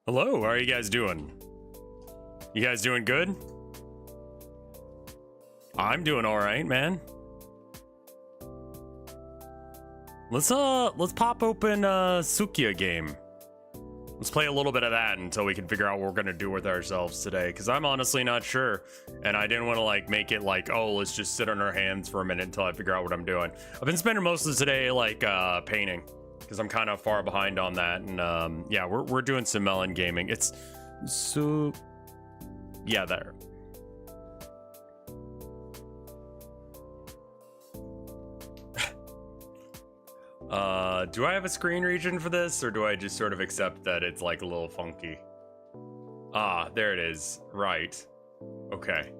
Hello, how are you guys doing? You guys doing good? I'm doing all right, man. Let's pop open Sukia game. Let's play a little bit of that until we can figure out what we're gonna do with ourselves today, because I'm honestly not sure, and I didn't want to like make it like, oh, let's just sit on our hands for a minute until I figure out what I'm doing. I've been spending most of today like painting, because I'm kind of far behind on that, and yeah, we're doing some Melon gaming. It's so yeah, there. Do I have a screen region for this, or do I just sort of accept that it's like a little funky? Ah, there it is. Right. Okay.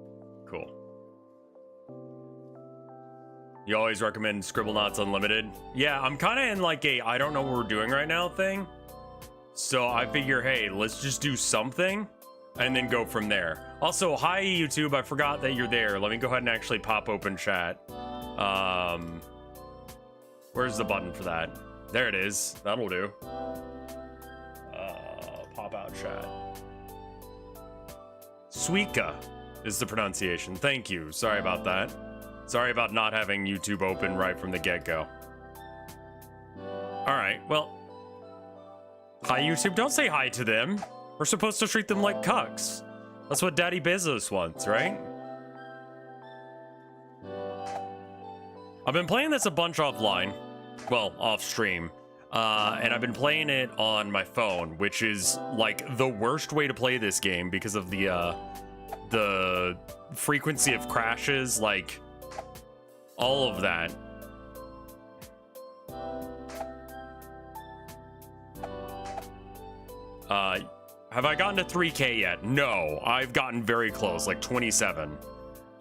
Cool. You always recommend Scribblenauts Unlimited? Yeah, I'm kind of in like a I don't know what we're doing right now thing. So I figure, hey, let's just do something and then go from there. Also, hi YouTube, I forgot that you're there. Let me go ahead and actually pop open chat. Where's the button for that? There it is. That'll do. Pop out chat. Suika is the pronunciation. Thank you. Sorry about that. Sorry about not having YouTube open right from the get-go. Alright, well. Hi YouTube, don't say hi to them. We're supposed to treat them like cucks. That's what Daddy Bezos wants, right? I've been playing this a bunch offline. Well, off stream. And I've been playing it on my phone, which is like the worst way to play this game because of the frequency of crashes, like all of that. Have I gotten to 3K yet? No, I've gotten very close, like 27.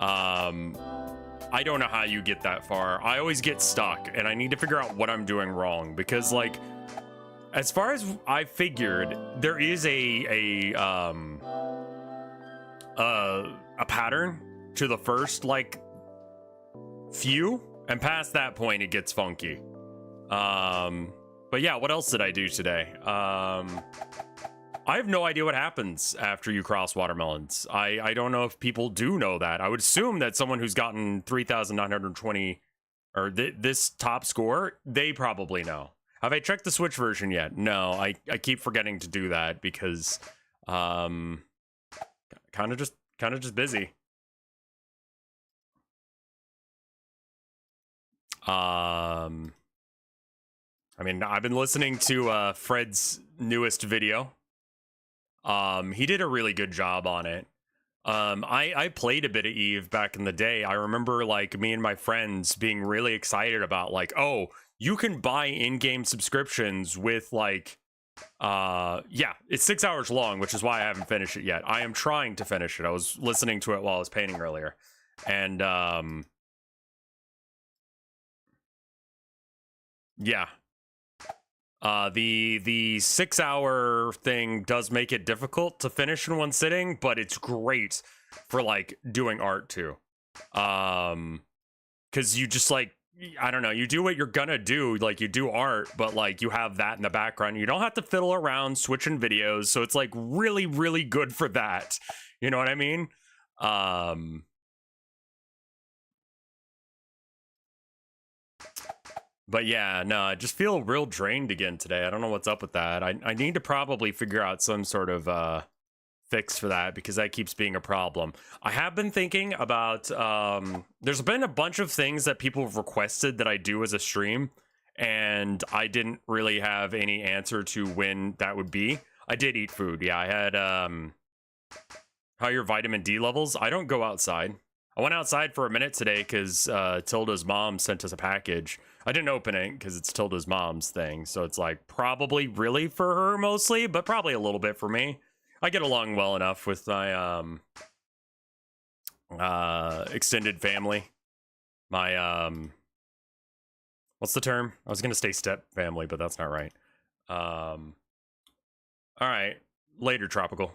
I don't know how you get that far. I always get stuck, and I need to figure out what I'm doing wrong, because like, as far as I figured, there is a pattern to the first like few, and past that point it gets funky. But yeah, what else did I do today? I have no idea what happens after you cross watermelons. I don't know if people do know that. I would assume that someone who's gotten 3,920 or this top score, they probably know. Have I checked the Switch version yet? No, I keep forgetting to do that because kind of just busy. I mean, I've been listening to Fred's newest video. He did a really good job on it. I played a bit of Eve back in the day. I remember like me and my friends being really excited about like, oh, you can buy in-game subscriptions with like, yeah, it's 6 hours long, which is why I haven't finished it yet. I am trying to finish it. I was listening to it while I was painting earlier. And, yeah. The 6 hour thing does make it difficult to finish in one sitting, but it's great for like doing art too. Cause you just like, I don't know, you do what you're gonna do, like you do art, but like you have that in the background. You don't have to fiddle around switching videos. So it's like really, really good for that. You know what I mean? But yeah, no, I just feel real drained again today. I don't know what's up with that. I need to probably figure out some sort of fix for that, because that keeps being a problem. I have been thinking about, there's been a bunch of things that people have requested that I do as a stream, and I didn't really have any answer to when that would be. I did eat food. Yeah, I had, how are your vitamin D levels? I don't go outside. I went outside for a minute today because Tilda's mom sent us a package. I didn't open it because it's Tilda's mom's thing, so it's like probably really for her mostly, but probably a little bit for me. I get along well enough with my extended family. My what's the term? I was gonna say step family, but that's not right. All right, later, tropical.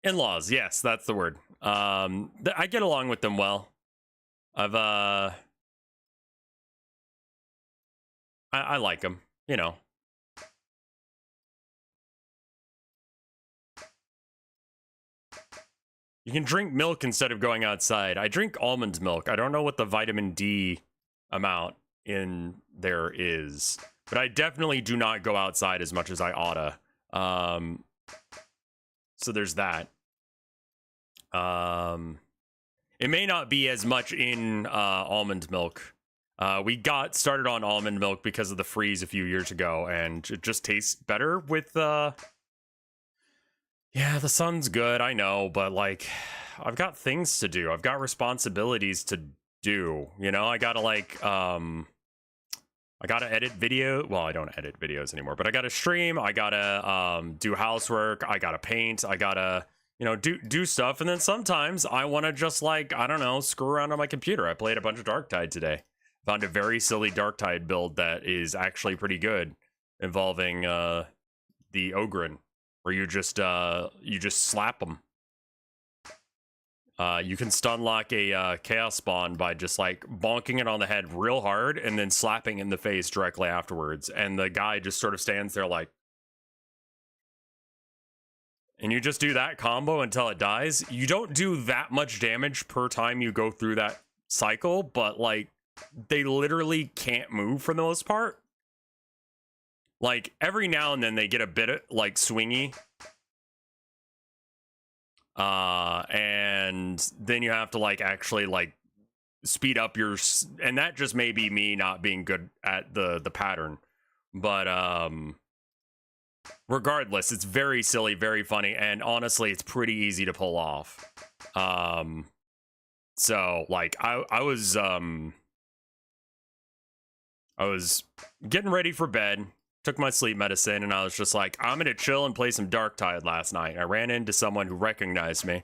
In-laws, yes, that's the word. I get along with them well. I like them, you know. You can drink milk instead of going outside. I drink almond milk. I don't know what the vitamin D amount in there is, but I definitely do not go outside as much as I oughta. So there's that. It may not be as much in almond milk. We got started on almond milk because of the freeze a few years ago, and it just tastes better with yeah, the sun's good, I know, but like I've got things to do. I've got responsibilities to do, you know? I gotta like I gotta edit video. Well, I don't edit videos anymore, but I gotta stream, I gotta do housework, I gotta paint, I gotta, you know, do stuff. And then sometimes I want to just like, I don't know, screw around on my computer. I played a bunch of Darktide today. Found a very silly Darktide build that is actually pretty good, involving the Ogren, where you just slap them. You can stun lock a chaos spawn by just like bonking it on the head real hard and then slapping in the face directly afterwards, and the guy just sort of stands there like, and you just do that combo until it dies. You don't do that much damage per time you go through that cycle, but like they literally can't move for the most part. Like every now and then they get a bit like swingy. And then you have to like actually like speed up your, and that just may be me not being good at the pattern, but regardless, it's very silly, very funny, and honestly it's pretty easy to pull off. So like I was getting ready for bed, took my sleep medicine, and I was just like, I'm gonna chill and play some Darktide last night. I ran into someone who recognized me,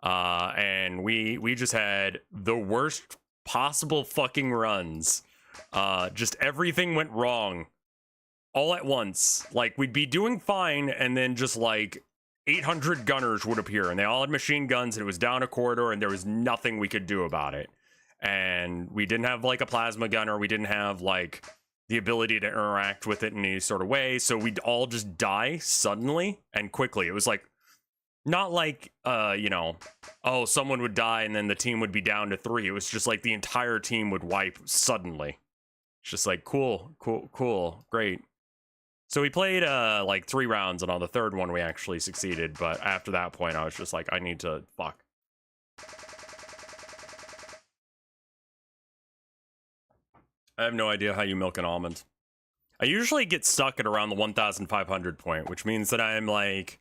and we just had the worst possible fucking runs. Just everything went wrong all at once. Like we'd be doing fine, and then just like 800 gunners would appear, and they all had machine guns, and it was down a corridor, and there was nothing we could do about it. And we didn't have like a plasma gunner, we didn't have like the ability to interact with it in any sort of way, so we'd all just die suddenly and quickly. It was like, not like, you know, oh, someone would die and then the team would be down to 3. It was just like the entire team would wipe suddenly. It's just like, cool, great. So we played like 3 rounds, and on the 3rd one we actually succeeded, but after that point I was just like, I need to, fuck. I have no idea how you milk an almond. I usually get stuck at around the 1,500 point, which means that I'm like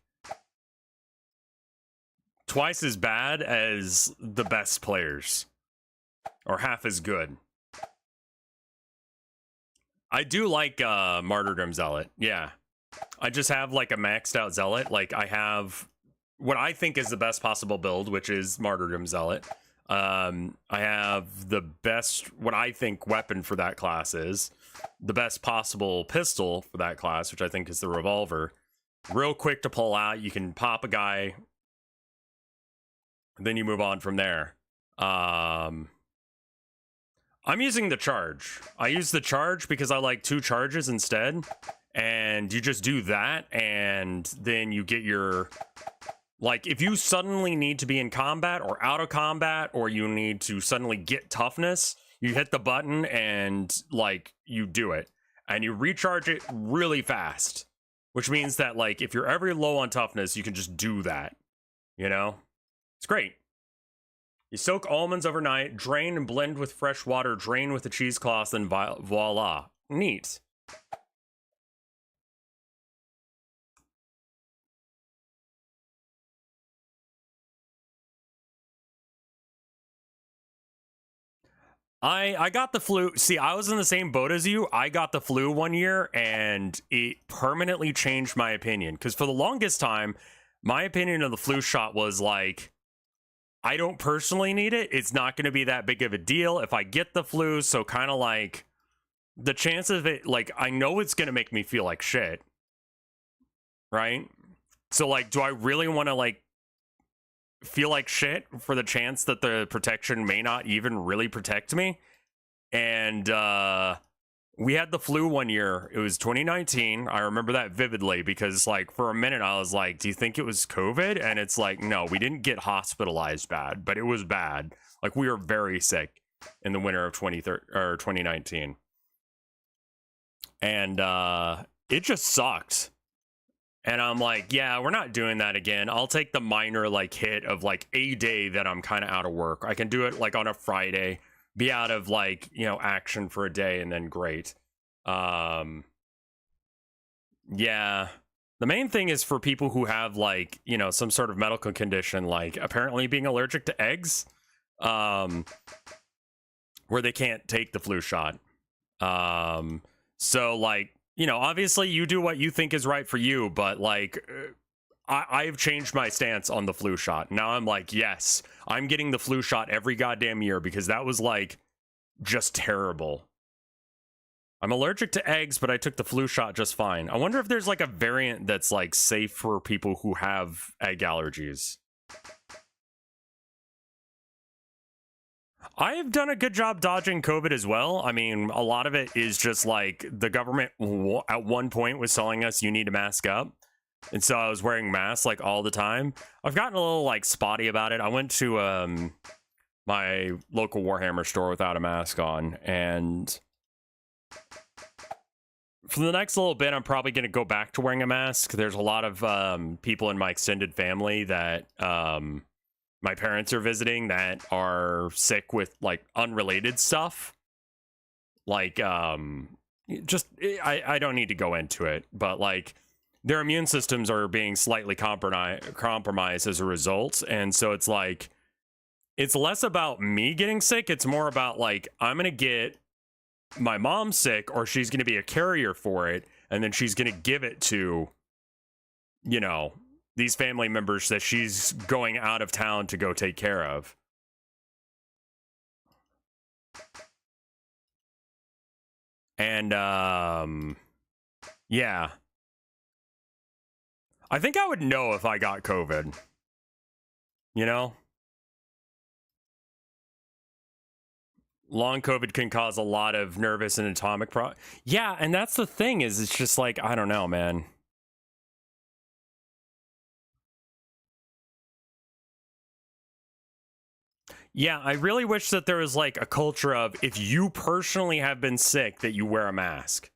twice as bad as the best players, or half as good. I do like Martyrdom Zealot, yeah. I just have like a maxed out Zealot. Like I have what I think is the best possible build, which is Martyrdom Zealot. I have the best, what I think weapon for that class is, the best possible pistol for that class, which I think is the revolver. Real quick to pull out, you can pop a guy, then you move on from there. I'm using the charge. I use the charge because I like 2 charges instead, and you just do that, and then you get your, like, if you suddenly need to be in combat or out of combat, or you need to suddenly get toughness, you hit the button and, like, you do it. And you recharge it really fast. Which means that, like, if you're ever low on toughness, you can just do that. You know? It's great. You soak almonds overnight, drain and blend with fresh water, drain with a cheesecloth, and voila. Neat. I got the flu. See, I was in the same boat as you. I got the flu one year, and it permanently changed my opinion. Because for the longest time, my opinion of the flu shot was like, I don't personally need it. It's not going to be that big of a deal if I get the flu. So kind of like, the chance of it, like, I know it's going to make me feel like shit. Right? So, like, do I really want to, like, feel like shit for the chance that the protection may not even really protect me? And We had the flu one year. It was 2019. I remember that vividly because, like, for a minute I was like, do you think it was COVID? And it's like, no, we didn't get hospitalized bad, but it was bad. Like, we were very sick in the winter of 2019. And it just sucked. And I'm like, yeah, we're not doing that again. I'll take the minor, like, hit of, like, a day that I'm kind of out of work. I can do it, like, on a Friday, be out of, like, you know, action for a day, and then great. Yeah. The main thing is for people who have, like, you know, some sort of medical condition, like apparently being allergic to eggs, where they can't take the flu shot. So, like, you know, obviously you do what you think is right for you, but, like, I've changed my stance on the flu shot. Now I'm like, yes, I'm getting the flu shot every goddamn year because that was, like, just terrible. I'm allergic to eggs, but I took the flu shot just fine. I wonder if there's, like, a variant that's, like, safe for people who have egg allergies. I've done a good job dodging COVID as well. I mean, a lot of it is just like the government at one point was telling us you need to mask up. And so I was wearing masks like all the time. I've gotten a little like spotty about it. I went to my local Warhammer store without a mask on. And for the next little bit, I'm probably going to go back to wearing a mask. There's a lot of people in my extended family that my parents are visiting that are sick with, like, unrelated stuff. Like, just, I don't need to go into it, but, like, their immune systems are being slightly compromised as a result. And so it's like, it's less about me getting sick. It's more about, like, I'm going to get my mom sick, or she's going to be a carrier for it. And then she's going to give it to, you know, these family members that she's going out of town to go take care of. And, yeah. I think I would know if I got COVID. You know? Long COVID can cause a lot of nervous and atomic Yeah, and that's the thing is, it's just like, I don't know, man. Yeah, I really wish that there was, like, a culture of, if you personally have been sick, that you wear a mask.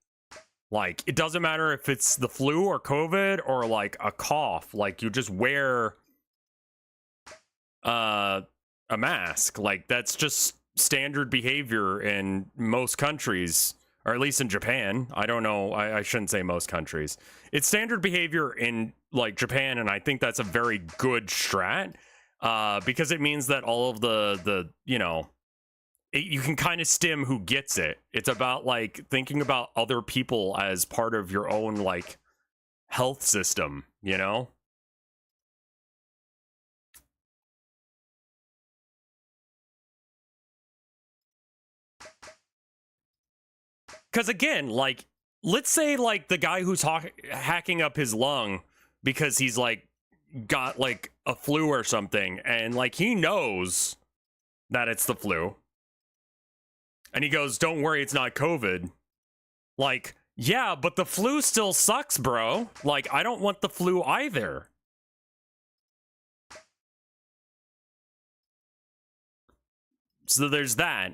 Like, it doesn't matter if it's the flu or COVID or, like, a cough. Like, you just wear a mask. Like, that's just standard behavior in most countries, or at least in Japan. I don't know. I shouldn't say most countries. It's standard behavior in, like, Japan, and I think that's a very good strat. Because it means that all of the you know, you can kind of stem who gets it. It's about, like, thinking about other people as part of your own, like, health system, you know? Because, again, like, let's say, like, the guy who's hacking up his lung because he's, like, got, like, a flu or something, and, like, he knows that it's the flu, and he goes, don't worry, it's not COVID. Like, yeah, but the flu still sucks, bro. Like, I don't want the flu either. So there's that.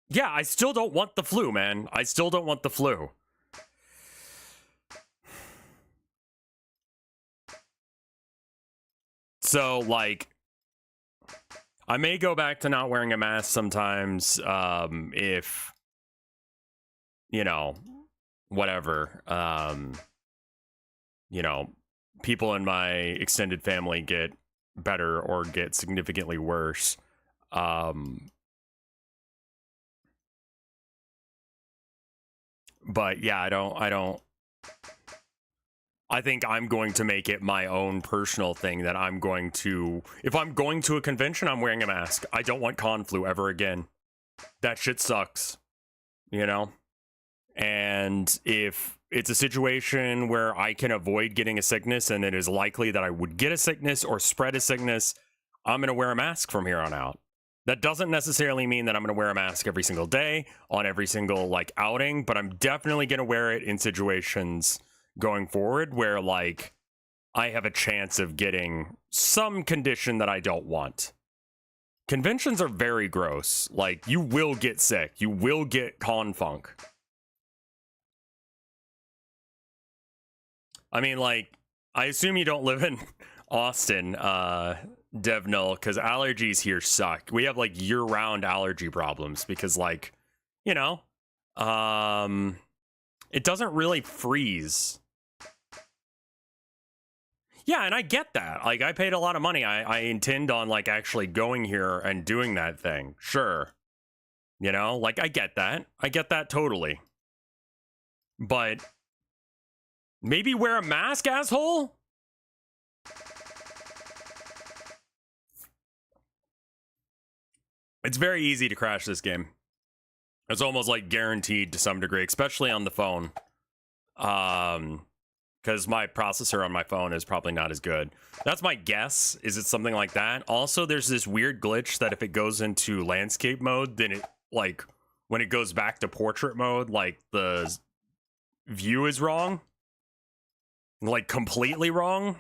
Yeah, I still don't want the flu, man. I still don't want the flu. So, like, I may go back to not wearing a mask sometimes, if, you know, whatever, you know, people in my extended family get better or get significantly worse. But yeah, I think I'm going to make it my own personal thing that I'm going to, if I'm going to a convention, I'm wearing a mask. I don't want con flu ever again. That shit sucks, you know? And if it's a situation where I can avoid getting a sickness and it is likely that I would get a sickness or spread a sickness, I'm going to wear a mask from here on out. That doesn't necessarily mean that I'm going to wear a mask every single day on every single like outing, but I'm definitely going to wear it in situations going forward where like I have a chance of getting some condition that I don't want. Conventions are very gross. Like, you will get sick. You will get con funk. I mean, like, I assume you don't live in Austin, Devnil, because allergies here suck. We have, like, year-round allergy problems because, like, you know, it doesn't really freeze. Yeah, and I get that. Like, I paid a lot of money. I intend on, like, actually going here and doing that thing. Sure. You know? Like, I get that. I get that totally. But maybe wear a mask, asshole? It's very easy to crash this game. It's almost, like, guaranteed to some degree, especially on the phone. Because my processor on my phone is probably not as good. That's my guess. Is it something like that? Also, there's this weird glitch that if it goes into landscape mode, then it, like, when it goes back to portrait mode, like, the view is wrong. Like, completely wrong.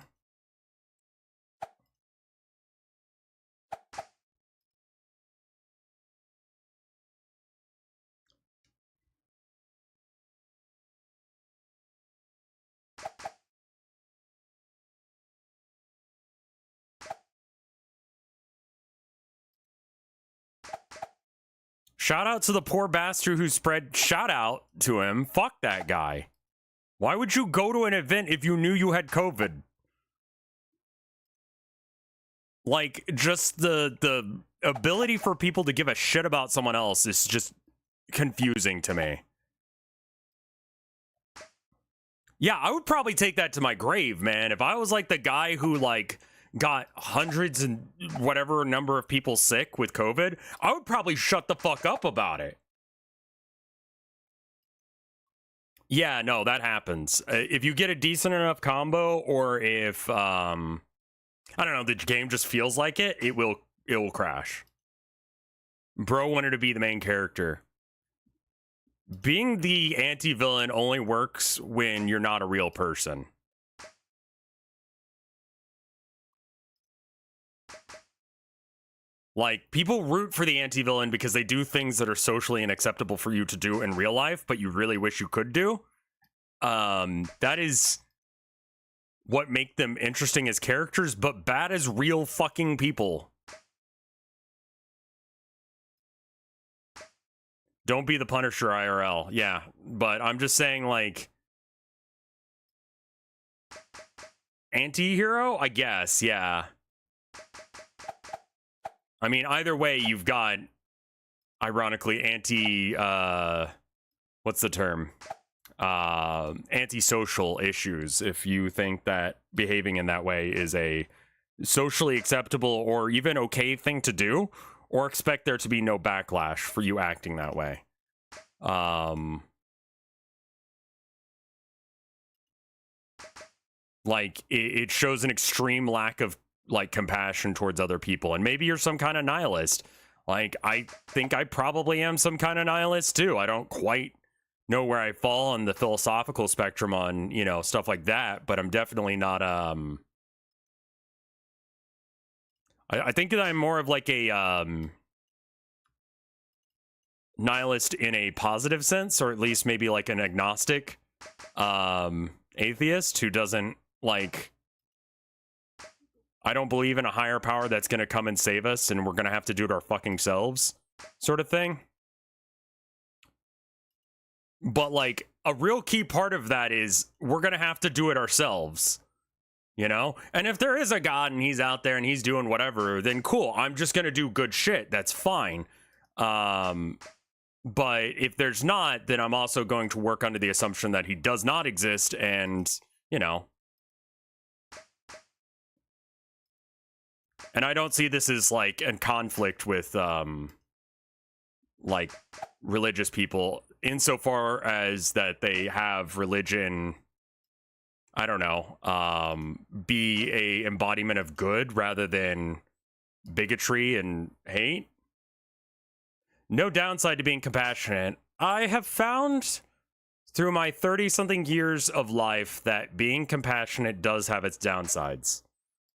Shout out to the poor bastard who spread... Shout out to him. Fuck that guy. Why would you go to an event if you knew you had COVID? Like, just the ability for people to give a shit about someone else is just confusing to me. Yeah, I would probably take that to my grave, man. If I was, like, the guy who, like, got hundreds and whatever number of people sick with COVID, I would probably shut the fuck up about it. Yeah, no, that happens. If you get a decent enough combo, or if, I don't know, the game just feels like it, it will crash. Bro wanted to be the main character. Being the anti-villain only works when you're not a real person. Like, people root for the anti-villain because they do things that are socially unacceptable for you to do in real life, but you really wish you could do. That is what make them interesting as characters, but bad as real fucking people. Don't be the Punisher IRL. Yeah, but I'm just saying, like, anti-hero, I guess, yeah. I mean, either way, you've got, ironically, what's the term? Antisocial issues, if you think that behaving in that way is a socially acceptable or even okay thing to do, or expect there to be no backlash for you acting that way. Like, it shows an extreme lack of, like, compassion towards other people, and maybe you're some kind of nihilist. Like, I think I probably am some kind of nihilist too. I don't quite know where I fall on the philosophical spectrum on, you know, stuff like that, but I'm definitely not, I think that I'm more of like a, nihilist in a positive sense, or at least maybe like an agnostic, atheist who doesn't, like, I don't believe in a higher power that's gonna come and save us, and we're gonna have to do it our fucking selves, sort of thing. But, like, a real key part of that is we're gonna have to do it ourselves, you know? And if there is a God and he's out there and he's doing whatever, then cool, I'm just gonna do good shit. That's fine. But if there's not, then I'm also going to work under the assumption that he does not exist, and, you know. And I don't see this as, like, in conflict with, like, religious people, insofar as that they have religion, I don't know, be a embodiment of good rather than bigotry and hate. No downside to being compassionate. I have found through my 30-something years of life that being compassionate does have its downsides.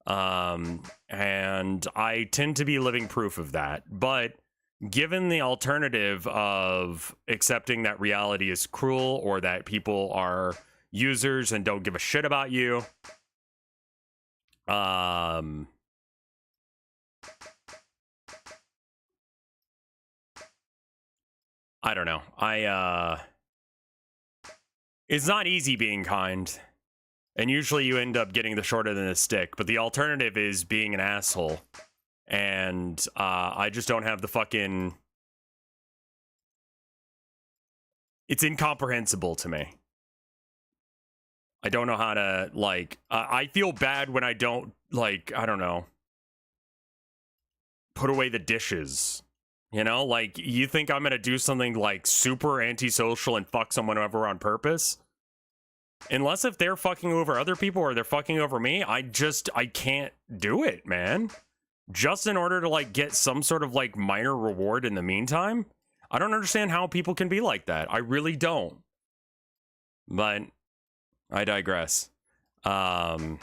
And I tend to be living proof of that. But given the alternative of accepting that reality is cruel or that people are users and don't give a shit about you, I don't know. It's not easy being kind. And usually you end up getting the short end of the stick. But the alternative is being an asshole. And I just don't have the fucking... It's incomprehensible to me. I don't know how to, like... I feel bad when I don't, like, I don't know, put away the dishes. You know? Like, you think I'm gonna do something, like, super antisocial and fuck someone over on purpose? Unless if they're fucking over other people or they're fucking over me, I can't do it, man. Just in order to, like, get some sort of, like, minor reward in the meantime? I don't understand how people can be like that. I really don't. But I digress. Let's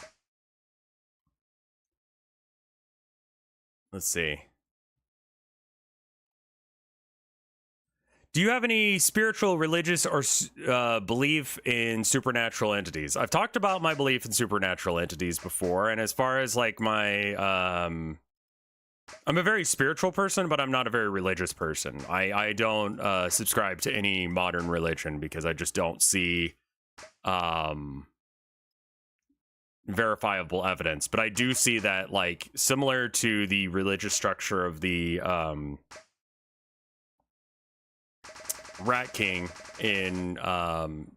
see. Do you have any spiritual, religious, or belief in supernatural entities? I've talked about my belief in supernatural entities before, and as far as, like, my... I'm a very spiritual person, but I'm not a very religious person. I don't subscribe to any modern religion because I just don't see verifiable evidence. But I do see that, like, similar to the religious structure of the... Rat King in the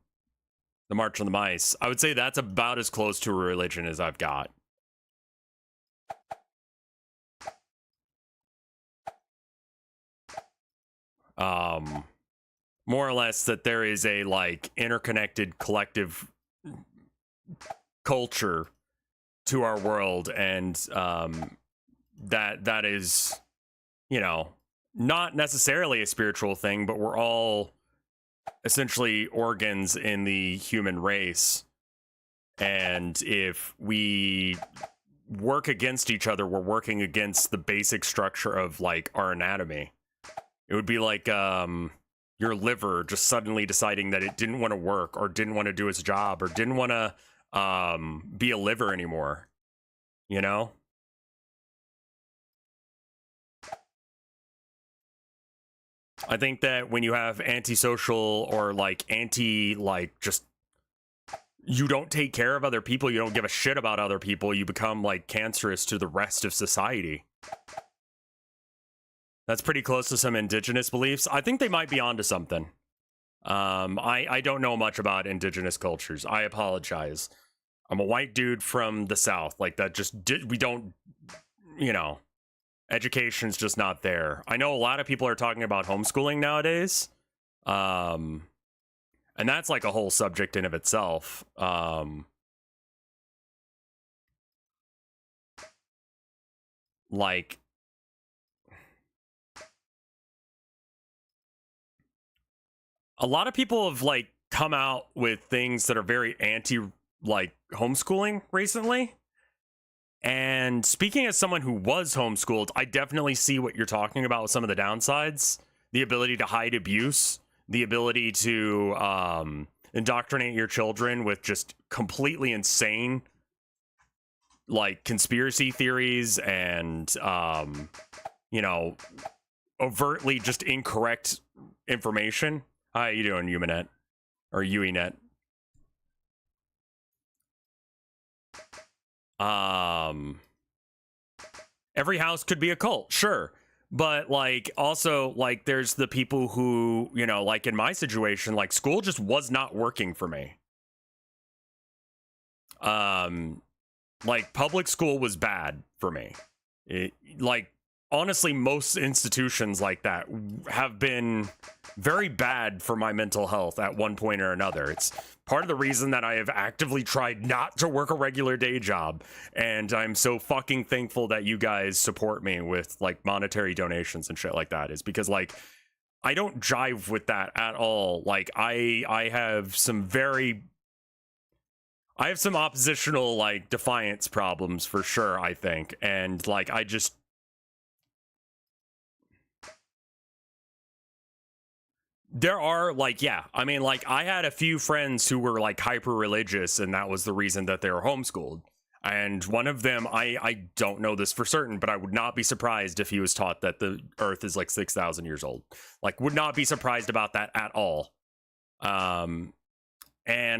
March on the Mice, I would say that's about as close to a religion as I've got. More or less that there is a, like, interconnected collective culture to our world, and that is, you know, not necessarily a spiritual thing, but we're all essentially organs in the human race. And if we work against each other, we're working against the basic structure of, like, our anatomy. It would be like your liver just suddenly deciding that it didn't want to work or didn't want to do its job or didn't want to be a liver anymore, you know? I think that when you have antisocial or, like, like, just, you don't take care of other people, you don't give a shit about other people, you become, like, cancerous to the rest of society. That's pretty close to some indigenous beliefs. I think they might be onto something. I don't know much about indigenous cultures. I apologize. I'm a white dude from the South. Like, that just, we don't, you know... Education's just not there. I know a lot of people are talking about homeschooling nowadays. And that's like a whole subject in of itself. Like, a lot of people have, like, come out with things that are very anti, like, homeschooling recently. And speaking as someone who was homeschooled, I definitely see what you're talking about with some of the downsides. The ability to hide abuse, the ability to indoctrinate your children with just completely insane, like, conspiracy theories and, you know, overtly just incorrect information. How you doing, Uminet? Or Uinet? Every house could be a cult, sure. But, like, also, like, there's the people who, you know, like, in my situation, like, school just was not working for me. Like, public school was bad for me. Like, honestly, most institutions like that have been very bad for my mental health at one point or another. It's part of the reason that I have actively tried not to work a regular day job, and I'm so fucking thankful that you guys support me with like monetary donations and shit like that, is because like I don't jive with that at all. Like I have some oppositional like defiance problems for sure, I think, and like I just there are like, yeah, I mean, like I had a few friends who were like hyper religious, and that was the reason that they were homeschooled. And one of them, I don't know this for certain, but I would not be surprised if he was taught that the earth is like 6,000 years old. Like, would not be surprised about that at all. And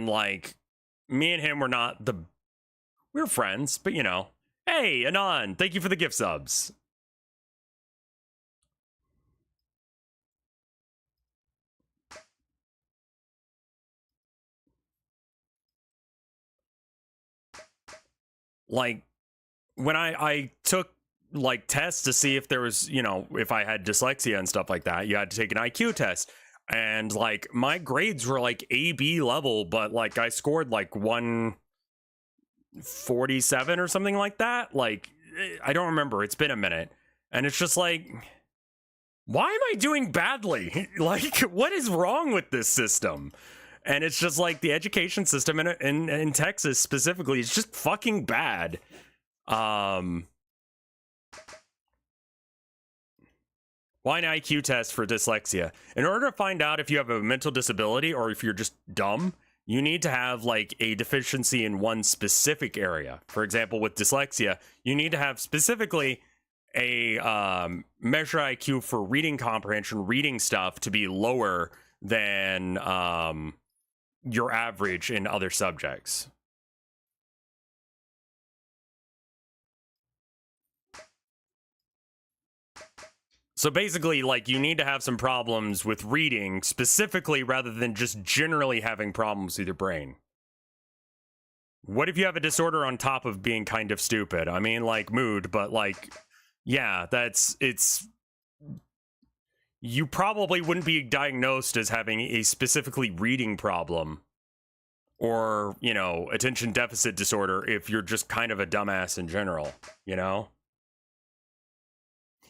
like me and him were not we were friends, but you know, hey, Anon, thank you for the gift subs. Like when I took like tests to see if there was, you know, if I had dyslexia and stuff like that, you had to take an IQ test. And like my grades were like AB level, but like I scored like 147 or something like that. Like I don't remember. It's been a minute. And it's just like, why am I doing badly? Like, what is wrong with this system? And it's just like the education system in Texas specifically is just fucking bad. Why an IQ test for dyslexia? In order to find out if you have a mental disability or if you're just dumb, you need to have like a deficiency in one specific area. For example, with dyslexia, you need to have specifically a measure IQ for reading comprehension, reading stuff to be lower than your average in other subjects. So basically, like, you need to have some problems with reading specifically rather than just generally having problems with your brain. What if you have a disorder on top of being kind of stupid? I mean, like, mood, but, like, yeah, it's... You probably wouldn't be diagnosed as having a specifically reading problem or, you know, attention deficit disorder if you're just kind of a dumbass in general, you know?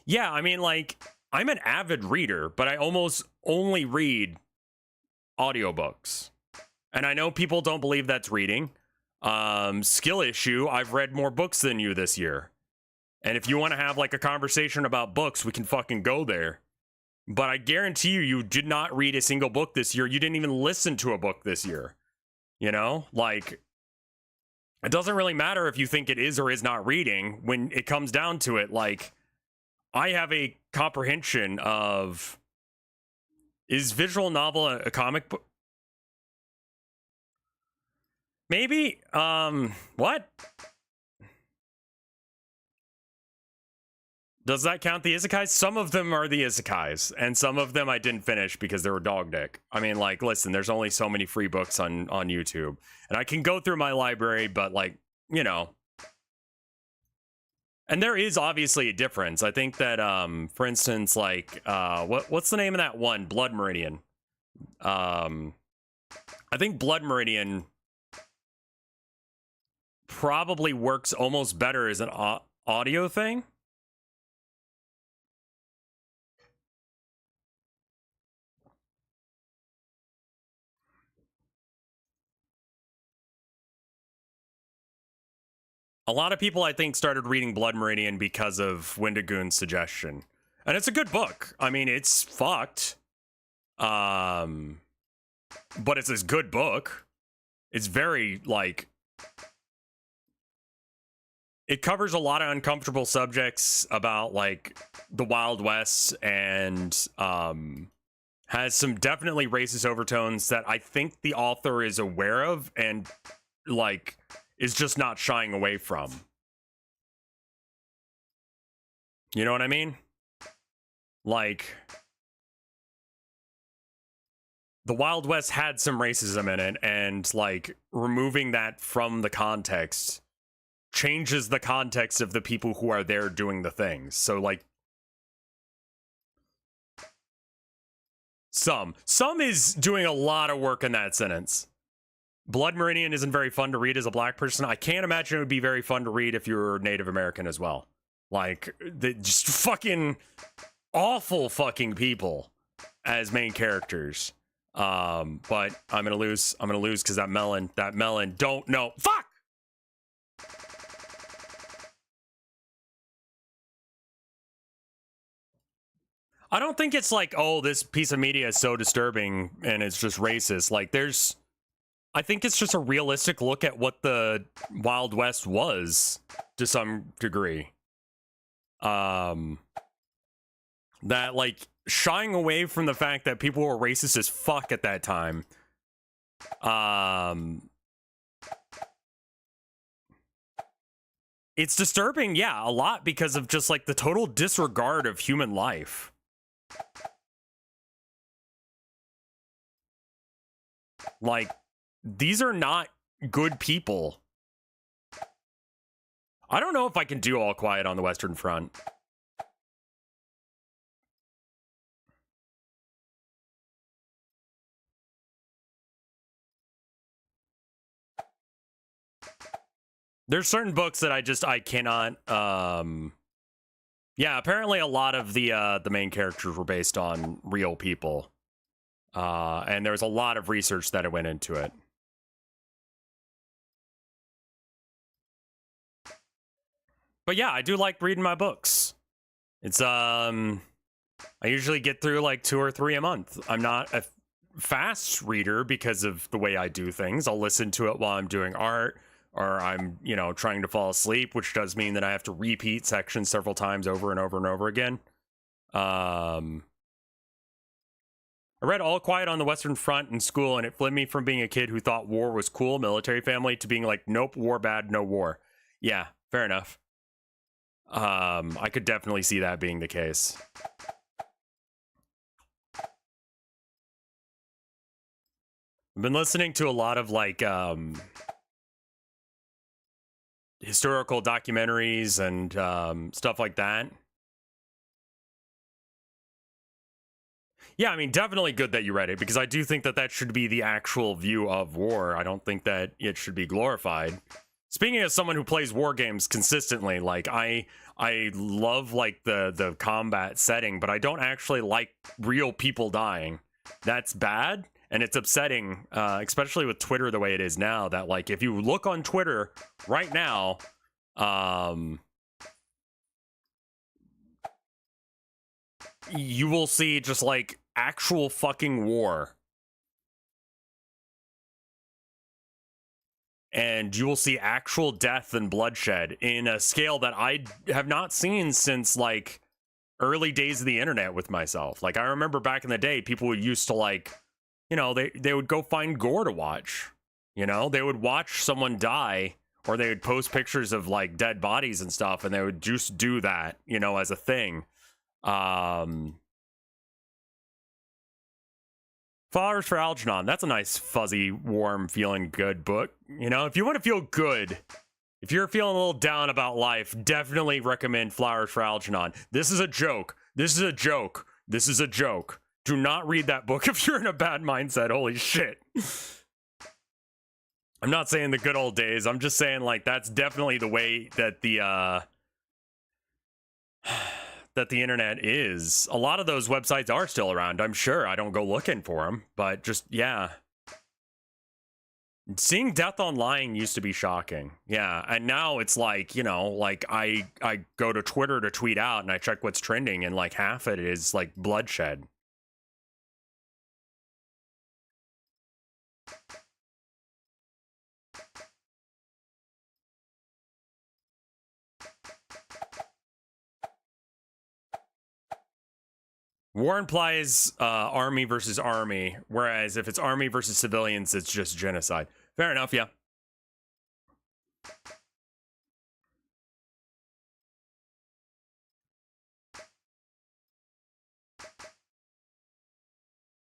Yeah, I mean, like, I'm an avid reader, but I almost only read audiobooks. And I know people don't believe that's reading. Skill issue, I've read more books than you this year. And if you want to have, like, a conversation about books, we can fucking go there. But I guarantee you, you did not read a single book this year. You didn't even listen to a book this year. You know? Like, it doesn't really matter if you think it is or is not reading. When it comes down to it, like... I have a comprehension of, is visual novel a comic book? Maybe, what? Does that count the isekais? Some of them are the isekais, and some of them I didn't finish because they were dog dick. I mean, like, listen, there's only so many free books on YouTube, and I can go through my library, but, like, you know. And there is obviously a difference. I think that, for instance, like, what's the name of that one? Blood Meridian. I think Blood Meridian probably works almost better as an audio thing. A lot of people, I think, started reading Blood Meridian because of Wendigoon's suggestion. And it's a good book. I mean, it's fucked. But it's a good book. It's very, like... It covers a lot of uncomfortable subjects about, like, the Wild West and, has some definitely racist overtones that I think the author is aware of and, like... is just not shying away from. You know what I mean? Like, the Wild West had some racism in it, and, like, removing that from the context changes the context of the people who are there doing the things. So, like, Some is doing a lot of work in that sentence. Blood Meridian isn't very fun to read as a black person. I can't imagine it would be very fun to read if you're Native American as well. Like, just fucking awful fucking people as main characters. But I'm gonna lose because that melon don't know. Fuck! I don't think it's like, oh, this piece of media is so disturbing and it's just racist. Like, I think it's just a realistic look at what the Wild West was to some degree. That, like, shying away from the fact that people were racist as fuck at that time. It's disturbing, yeah, a lot because of just, like, the total disregard of human life. Like, these are not good people. I don't know if I can do All Quiet on the Western Front. There's certain books that I cannot, yeah, apparently a lot of the main characters were based on real people. And there was a lot of research that went into it. But yeah, I do like reading my books. It's, I usually get through like 2 or 3 a month. I'm not a fast reader because of the way I do things. I'll listen to it while I'm doing art or I'm, you know, trying to fall asleep, which does mean that I have to repeat sections several times over and over and over again. I read All Quiet on the Western Front in school, and it flipped me from being a kid who thought war was cool, military family, to being like, nope, war bad, no war. Yeah, fair enough. I could definitely see that being the case. I've been listening to a lot of like historical documentaries and stuff like that. Yeah, I mean, definitely good that you read it, because I do think that that should be the actual view of war. I don't think that it should be glorified. Speaking as someone who plays war games consistently, like I love like the combat setting, but I don't actually like real people dying. That's bad, and it's upsetting, especially with Twitter the way it is now, that like if you look on Twitter right now, you will see just like actual fucking war. And you will see actual death and bloodshed in a scale that I have not seen since like early days of the internet with myself. Like I remember back in the day, people used to like, you know, they would go find gore to watch. You know, they would watch someone die, or they would post pictures of like dead bodies and stuff, and they would just do that, you know, as a thing. Flowers for Algernon. That's a nice, fuzzy, warm, feeling good book. You know, if you want to feel good, if you're feeling a little down about life, definitely recommend Flowers for Algernon. This is a joke. This is a joke. This is a joke. Do not read that book if you're in a bad mindset. Holy shit. I'm not saying the good old days. I'm just saying, like, that's definitely the way that the that the internet is. A lot of those websites are still around, I'm sure. I don't go looking for them, but just, yeah. Seeing death online used to be shocking. Yeah, and now it's like, you know, like I go to Twitter to tweet out and I check what's trending, and like half it is like bloodshed. War implies army versus army, whereas if it's army versus civilians, it's just genocide. Fair enough, yeah.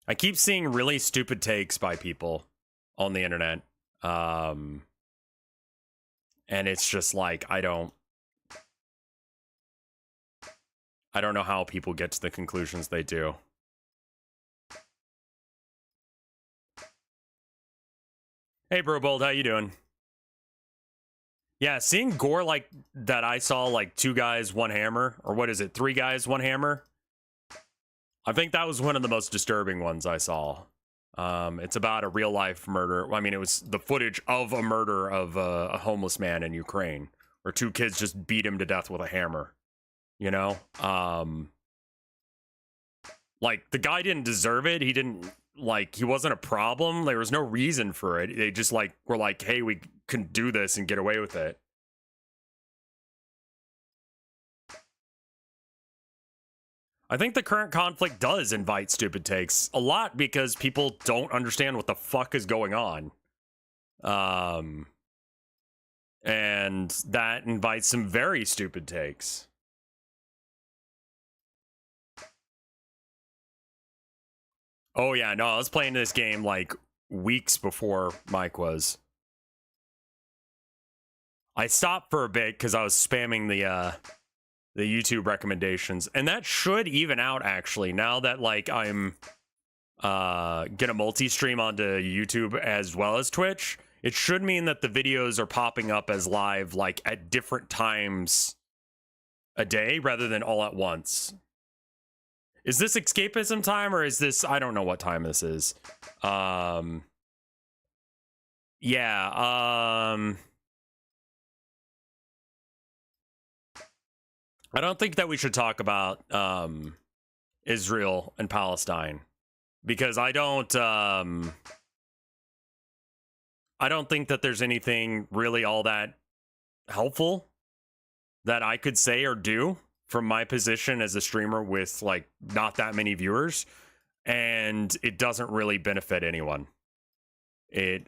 I keep seeing really stupid takes by people on the internet. And it's just like, I don't know how people get to the conclusions they do. Hey, Brobold, how you doing? Yeah, seeing gore like that I saw, like 2 guys, 1 hammer, or what is it, 3 guys, 1 hammer? I think that was one of the most disturbing ones I saw. It's about a real-life murder. I mean, it was the footage of a murder of a homeless man in Ukraine, where 2 kids just beat him to death with a hammer, you know? Like, the guy didn't deserve it. He didn't, like, he wasn't a problem. There was no reason for it. They just, like, were like, hey, we can do this and get away with it. I think the current conflict does invite stupid takes a lot because people don't understand what the fuck is going on. And that invites some very stupid takes. Oh yeah, no, I was playing this game like weeks before Mike was. I stopped for a bit because I was spamming the YouTube recommendations, and that should even out actually now that like I'm gonna multi-stream onto YouTube as well as Twitch. It should mean that the videos are popping up as live like at different times a day rather than all at once. Is this escapism time or is this, I don't know what time this is. Yeah, I don't think that we should talk about Israel and Palestine because I don't think that there's anything really all that helpful that I could say or do from my position as a streamer with like not that many viewers, and it doesn't really benefit anyone. It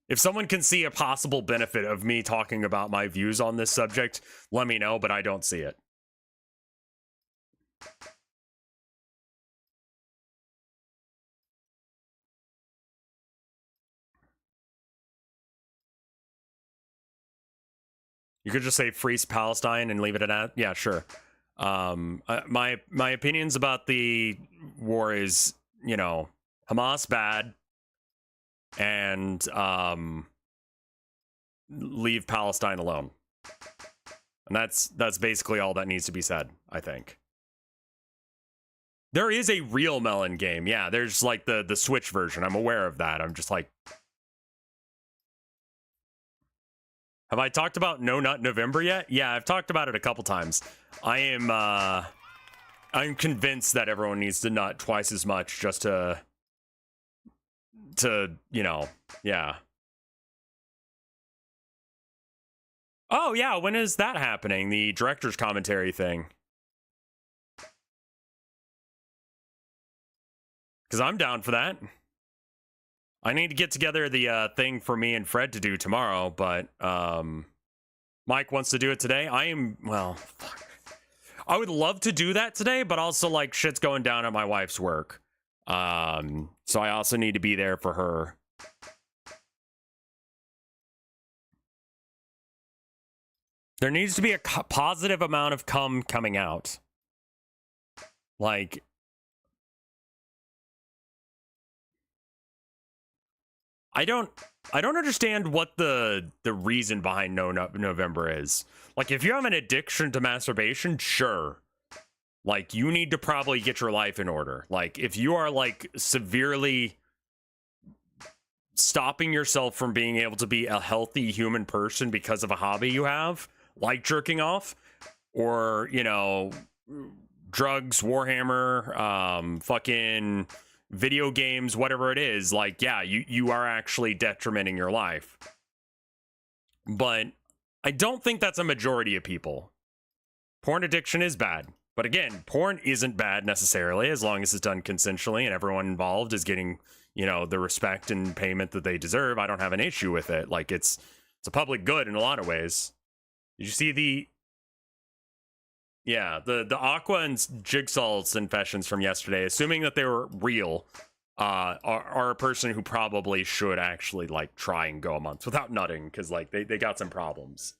if someone can see a possible benefit of me talking about my views on this subject, let me know, but I don't see it. You could just say freeze Palestine and leave it at that. Yeah, sure. My opinions about the war is, you know, Hamas bad, and leave Palestine alone. And that's basically all that needs to be said, I think. There is a real Melon game. Yeah, there's like the Switch version. I'm aware of that. I'm just like, have I talked about No Nut November yet? Yeah, I've talked about it a couple times. I'm convinced that everyone needs to nut twice as much just to you know, yeah. Oh yeah, when is that happening? The director's commentary thing. Because I'm down for that. I need to get together the thing for me and Fred to do tomorrow, but Mike wants to do it today. Well, fuck. I would love to do that today, but also like shit's going down at my wife's work. So I also need to be there for her. There needs to be a positive amount of cum coming out. Like, I don't understand what the reason behind No November is. Like, if you have an addiction to masturbation, sure. Like, you need to probably get your life in order. Like, if you are like severely stopping yourself from being able to be a healthy human person because of a hobby you have, like jerking off, or, you know, drugs, Warhammer, fucking video games, whatever it is, like, yeah, you are actually detrimenting your life. But I don't think that's a majority of people. Porn addiction is bad. But again, porn isn't bad necessarily as long as it's done consensually and everyone involved is getting, you know, the respect and payment that they deserve. I don't have an issue with it. Like, it's a public good in a lot of ways. Did you see the Aqua and Jigsaw confessions from yesterday, assuming that they were real, are a person who probably should actually like try and go a month without nutting, because like they got some problems.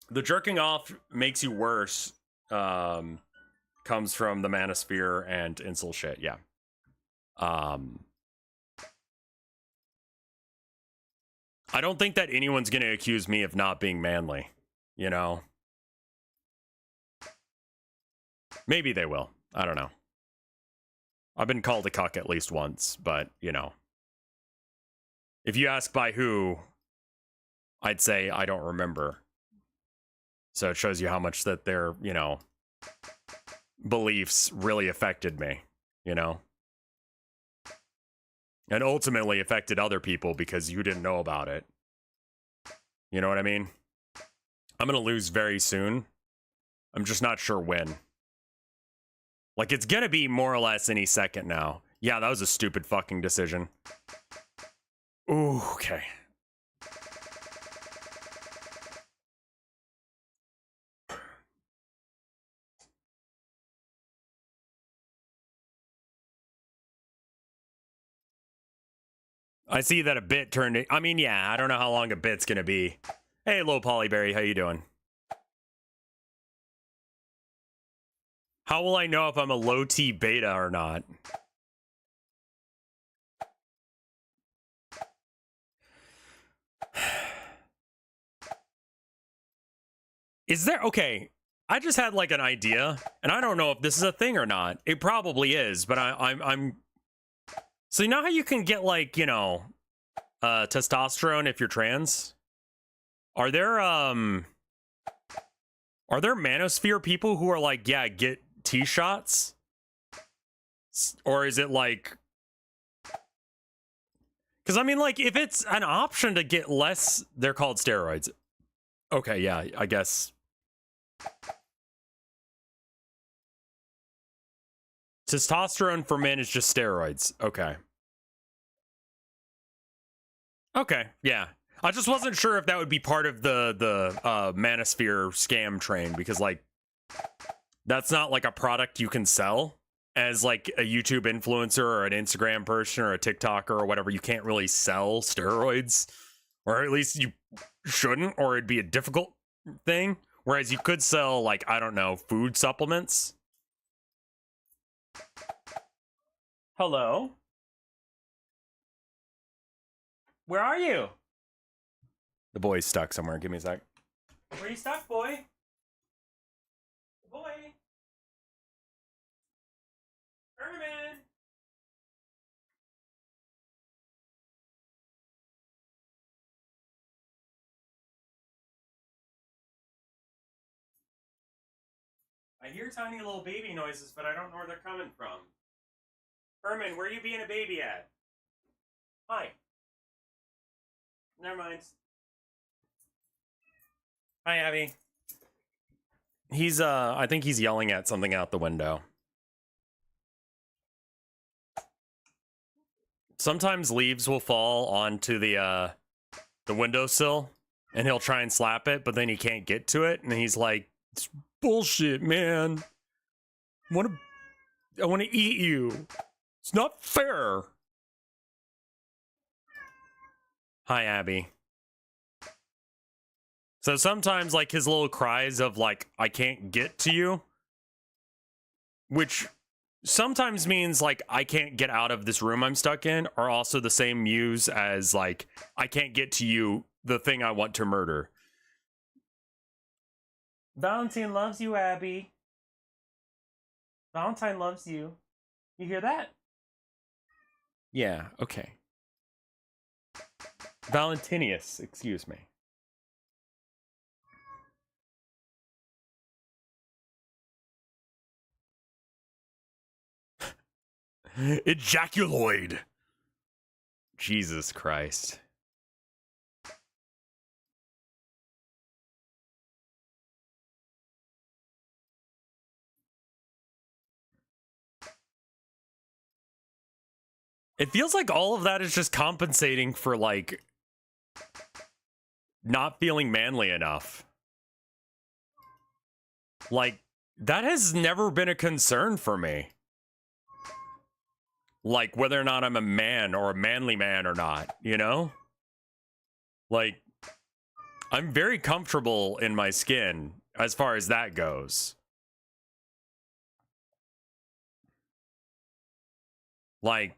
The jerking off makes you worse comes from the manosphere and incel shit. Yeah. I don't think that anyone's going to accuse me of not being manly, you know? Maybe they will. I don't know. I've been called a cuck at least once, but, you know. If you ask by who, I'd say I don't remember. So it shows you how much that their, you know, beliefs really affected me, you know? And ultimately affected other people because you didn't know about it. You know what I mean? I'm gonna lose very soon. I'm just not sure when. Like, it's gonna be more or less any second now. Yeah, that was a stupid fucking decision. Ooh, okay. I see that a bit turned. I mean, yeah, I don't know how long a bit's gonna be. Hey, Low Polyberry, how you doing? How will I know if I'm a low T beta or not? Is there, okay, I just had like an idea, and I don't know if this is a thing or not. It probably is, but I'm so you know how you can get like, you know, testosterone if you're trans? Are there manosphere people who are like, yeah, get T-shots? Or is it like, because I mean, like, if it's an option to get less, they're called steroids. Okay, yeah, I guess. Testosterone for men is just steroids. Okay. Okay, yeah. I just wasn't sure if that would be part of the manosphere scam train, because like that's not like a product you can sell as like a YouTube influencer or an Instagram person or a TikToker or whatever. You can't really sell steroids, or at least you shouldn't, or it'd be a difficult thing. Whereas you could sell, like, I don't know, food supplements. Hello? Where are you? The boy's stuck somewhere. Give me a sec. Where are you stuck, boy? Boy. Herman. I hear tiny little baby noises, but I don't know where they're coming from. Herman, where are you being a baby at? Hi. Never mind. Hi, Abby. He's, I think he's yelling at something out the window. Sometimes leaves will fall onto the windowsill, and he'll try and slap it, but then he can't get to it, and he's like, it's bullshit, man. I want to eat you. It's not fair. Hi, Abby. So sometimes, like, his little cries of, like, I can't get to you, which sometimes means, like, I can't get out of this room I'm stuck in, are also the same mews as, like, I can't get to you, the thing I want to murder. Valentine loves you, Abby. Valentine loves you. You hear that? Yeah, okay. Valentinius, excuse me. Ejaculoid. Jesus Christ. It feels like all of that is just compensating for, like, not feeling manly enough. Like, that has never been a concern for me. Like, whether or not I'm a man or a manly man or not, you know? Like, I'm very comfortable in my skin as far as that goes. Like,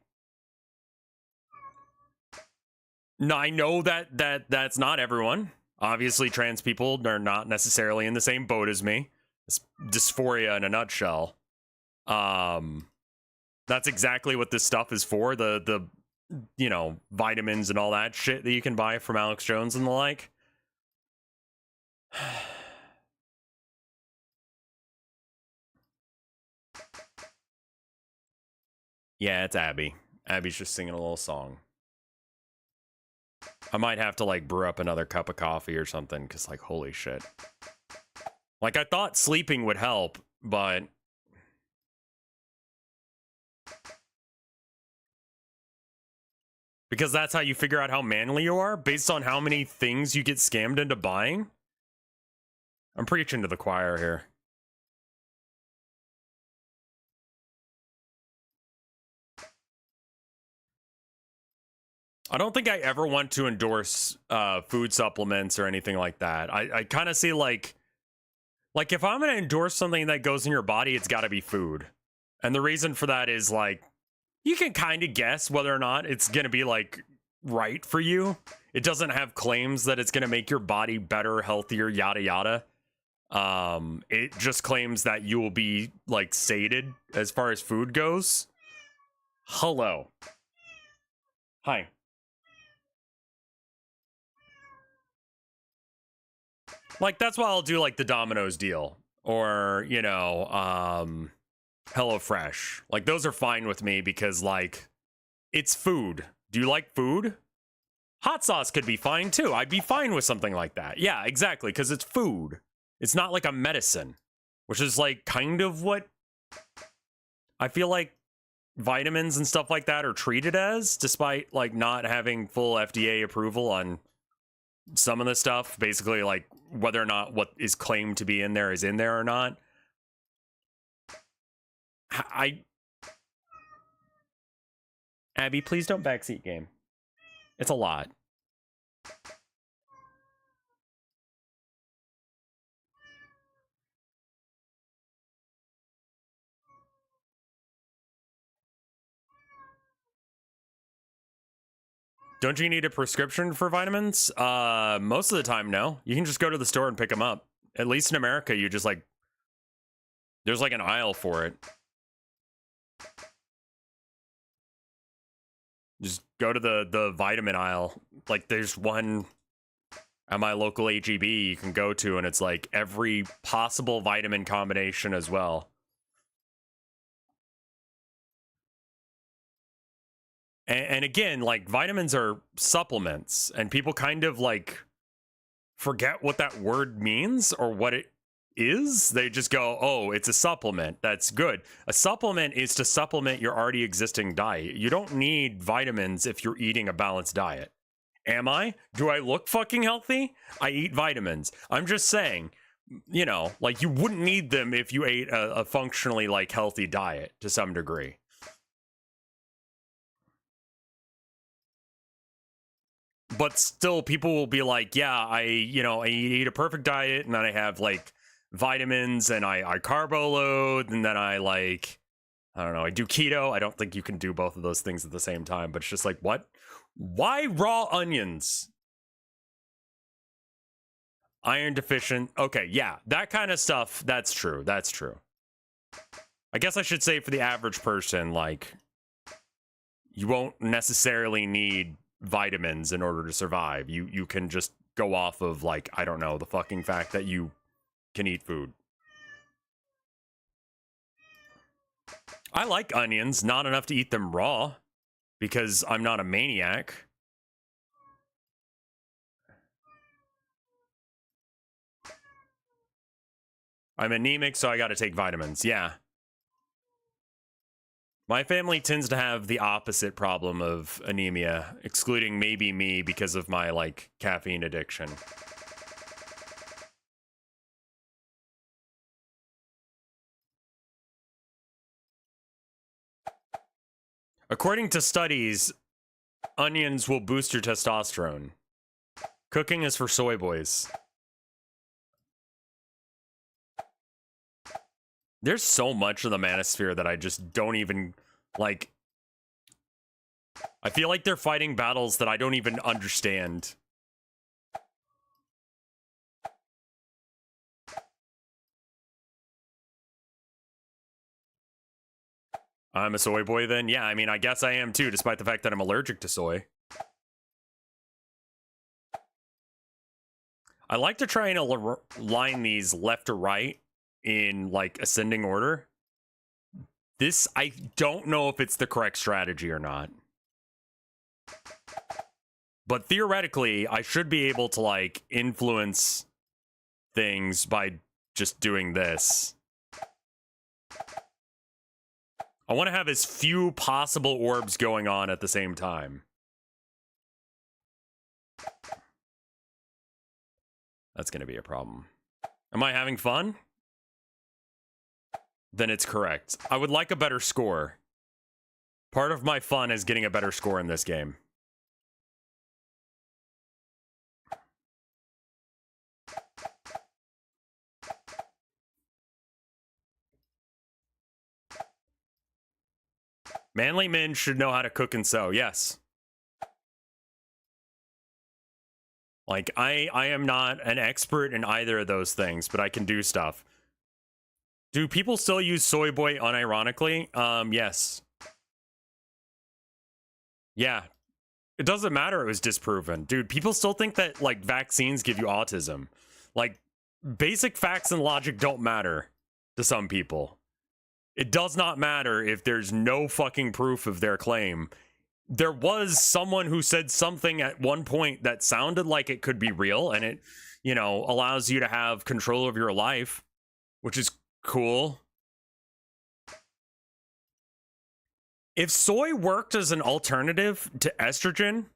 No, I know that's not everyone. Obviously, trans people are not necessarily in the same boat as me. It's dysphoria in a nutshell. That's exactly what this stuff is for. The you know, vitamins and all that shit that you can buy from Alex Jones and the like. Yeah, it's Abby. Abby's just singing a little song. I might have to like brew up another cup of coffee or something because like holy shit. Like I thought sleeping would help, but because that's how you figure out how manly you are based on how many things you get scammed into buying. I'm preaching to the choir here. I don't think I ever want to endorse food supplements or anything like that. I kind of see like if I'm going to endorse something that goes in your body, it's got to be food. And the reason for that is like you can kind of guess whether or not it's going to be like right for you. It doesn't have claims that it's going to make your body better, healthier, yada yada. It just claims that you will be like sated as far as food goes. Hello. Hi. Like that's why I'll do like the Domino's deal or, you know, HelloFresh. Like those are fine with me because like it's food. Do you like food? Hot sauce could be fine too. I'd be fine with something like that. Yeah, exactly, because it's food. It's not like a medicine, which is like kind of what I feel like vitamins and stuff like that are treated as, despite like not having full FDA approval on some of the stuff. Basically, like whether or not what is claimed to be in there is in there or not. Abby, please don't backseat game. It's a lot. Don't you need a prescription for vitamins? Most of the time, no. You can just go to the store and pick them up. At least in America, you just like, there's like an aisle for it. Just go to the vitamin aisle. Like there's one at my local HEB you can go to, and it's like every possible vitamin combination as well. And again, like vitamins are supplements, and people kind of like forget what that word means or what it is. They just go, oh, it's a supplement. That's good. A supplement is to supplement your already existing diet. You don't need vitamins if you're eating a balanced diet. Am I? Do I look fucking healthy? I eat vitamins. I'm just saying, you know, like you wouldn't need them if you ate a functionally like healthy diet to some degree. But still, people will be like, yeah, I eat a perfect diet, and then I have like vitamins, and I carbo load, and then I like, I don't know, I do keto. I don't think you can do both of those things at the same time, but it's just like, what? Why raw onions? Iron deficient. Okay, yeah, that kind of stuff. That's true. That's true. I guess I should say for the average person, like, you won't necessarily need vitamins in order to survive. You can just go off of like, I don't know, the fucking fact that you can eat food. I like onions, not enough to eat them raw because I'm not a maniac. I'm anemic, so I got to take vitamins. Yeah. My family tends to have the opposite problem of anemia, excluding maybe me because of my like caffeine addiction. According to studies, onions will boost your testosterone. Cooking is for soy boys. There's so much of the manosphere that I just don't even like. I feel like they're fighting battles that I don't even understand. I'm a soy boy then? Yeah, I mean, I guess I am too, despite the fact that I'm allergic to soy. I like to try and align these left to right in, like, ascending order. This, I don't know if it's the correct strategy or not. But theoretically, I should be able to, like, influence things by just doing this. I want to have as few possible orbs going on at the same time. That's going to be a problem. Am I having fun? Then it's correct. I would like a better score. Part of my fun is getting a better score in this game. Manly men should know how to cook and sew, yes. Like, I am not an expert in either of those things, but I can do stuff. Do people still use soy boy unironically? Yes. Yeah. It doesn't matter, it was disproven. Dude, people still think that, like, vaccines give you autism. Like, basic facts and logic don't matter to some people. It does not matter if there's no fucking proof of their claim. There was someone who said something at one point that sounded like it could be real, and it, you know, allows you to have control of your life, which is cool. If soy worked as an alternative to estrogen,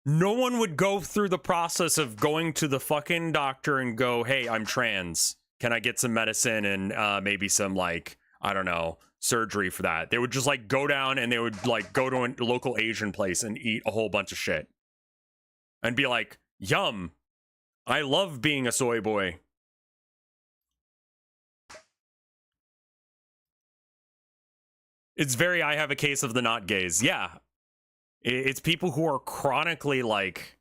no one would go through the process of going to the fucking doctor and go, hey, I'm trans. Can I get some medicine and maybe some, like, I don't know, surgery for that? They would just, like, go down and they would, like, go to a local Asian place and eat a whole bunch of shit. And be like, yum, I love being a soy boy. It's very, I have a case of the not gays. Yeah. It's people who are chronically, like...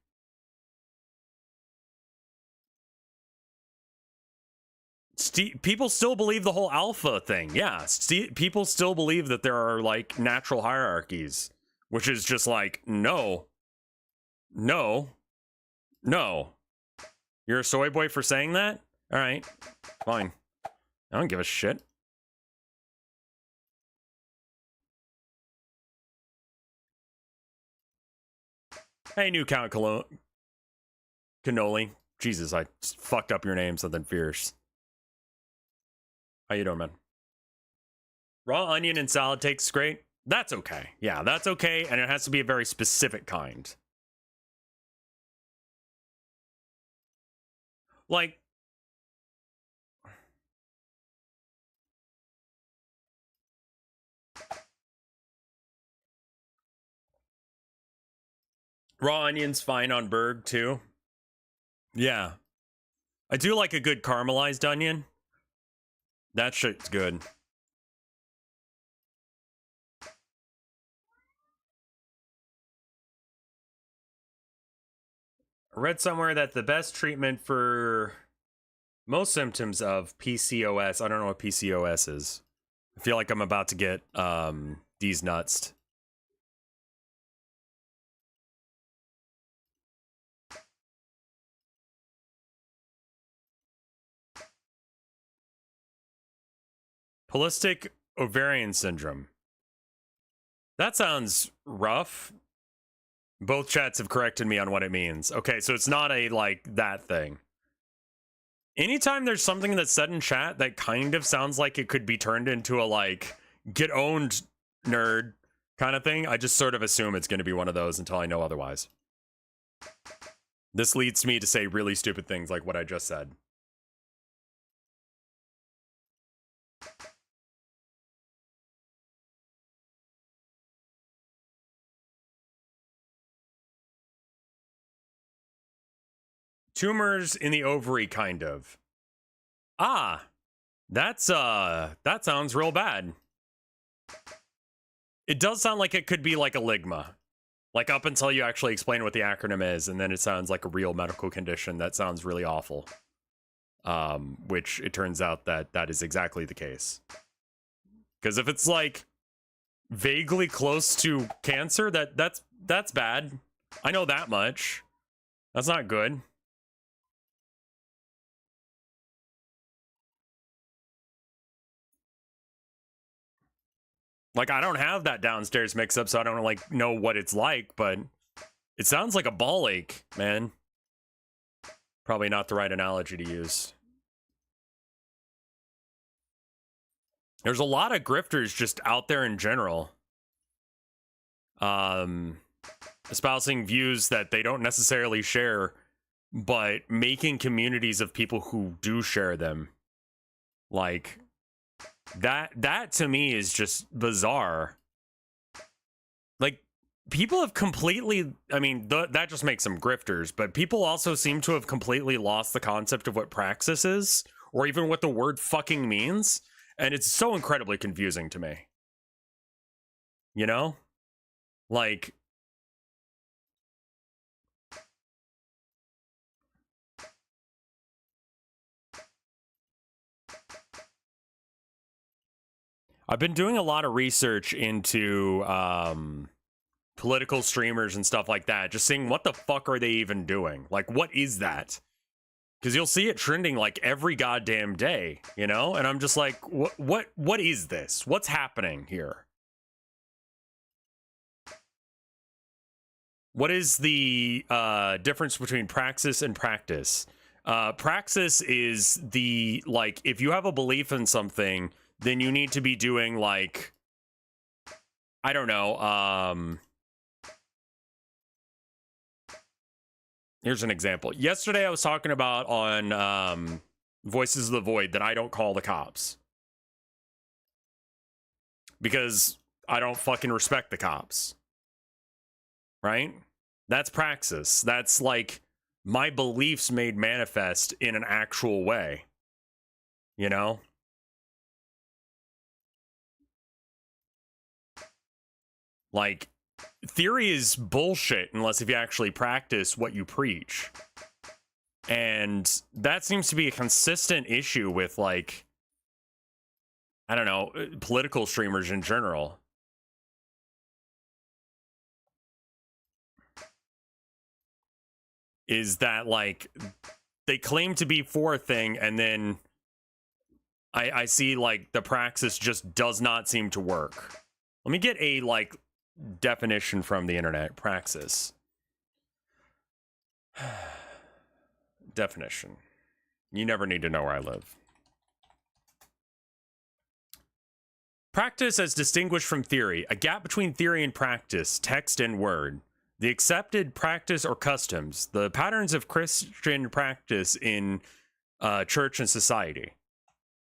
people still believe the whole alpha thing. Yeah, people still believe that there are, like, natural hierarchies, which is just like, no, no, no. You're a soy boy for saying that? All right, fine. I don't give a shit. Hey, new Count Cannoli. Jesus, I fucked up your name, something fierce. How you doing, man? Raw onion and salad tastes great. That's okay. Yeah, that's okay, and it has to be a very specific kind. Like, raw onions fine on Berg too. Yeah. I do like a good caramelized onion. That shit's good. I read somewhere that the best treatment for most symptoms of PCOS, I don't know what PCOS is. I feel like I'm about to get these nuts. Polycystic ovarian syndrome. That sounds rough. Both chats have corrected me on what it means. Okay, so it's not a, like, that thing. Anytime there's something that's said in chat that kind of sounds like it could be turned into a, like, get owned nerd kind of thing, I just sort of assume it's going to be one of those until I know otherwise. This leads me to say really stupid things like what I just said. Tumors in the ovary, kind of. Ah, that sounds real bad. It does sound like it could be like a ligma. Like up until you actually explain what the acronym is, and then it sounds like a real medical condition that sounds really awful. Which it turns out that that is exactly the case. Because if it's like vaguely close to cancer, that's bad. I know that much. That's not good. Like, I don't have that downstairs mix-up, so I don't like know what it's like, but it sounds like a ball ache, man. Probably not the right analogy to use. There's a lot of grifters just out there in general. Espousing views that they don't necessarily share, but making communities of people who do share them. Like, that to me is just bizarre. Like, people have completely, I mean, that just makes them grifters, but people also seem to have completely lost the concept of what praxis is, or even what the word fucking means, and it's so incredibly confusing to me. You know? Like, I've been doing a lot of research into political streamers and stuff like that, just seeing what the fuck are they even doing? Like, what is that? Because you'll see it trending like every goddamn day, you know? And I'm just like, what is this? What's happening here? What is the difference between praxis and practice? Praxis is the, like, if you have a belief in something, then you need to be doing, like, I don't know, here's an example. Yesterday I was talking about on Voices of the Void that I don't call the cops. Because I don't fucking respect the cops. Right? That's praxis. That's, like, my beliefs made manifest in an actual way. You know? Like, theory is bullshit unless if you actually practice what you preach. And that seems to be a consistent issue with, like, I don't know, political streamers in general. Is that, like, they claim to be for a thing, and then I see, like, the praxis just does not seem to work. Let me get a, like, definition from the internet. Praxis. Definition. You never need to know where I live. Practice as distinguished from theory. A gap between theory and practice, text and word. The accepted practice or customs. The patterns of Christian practice in church and society.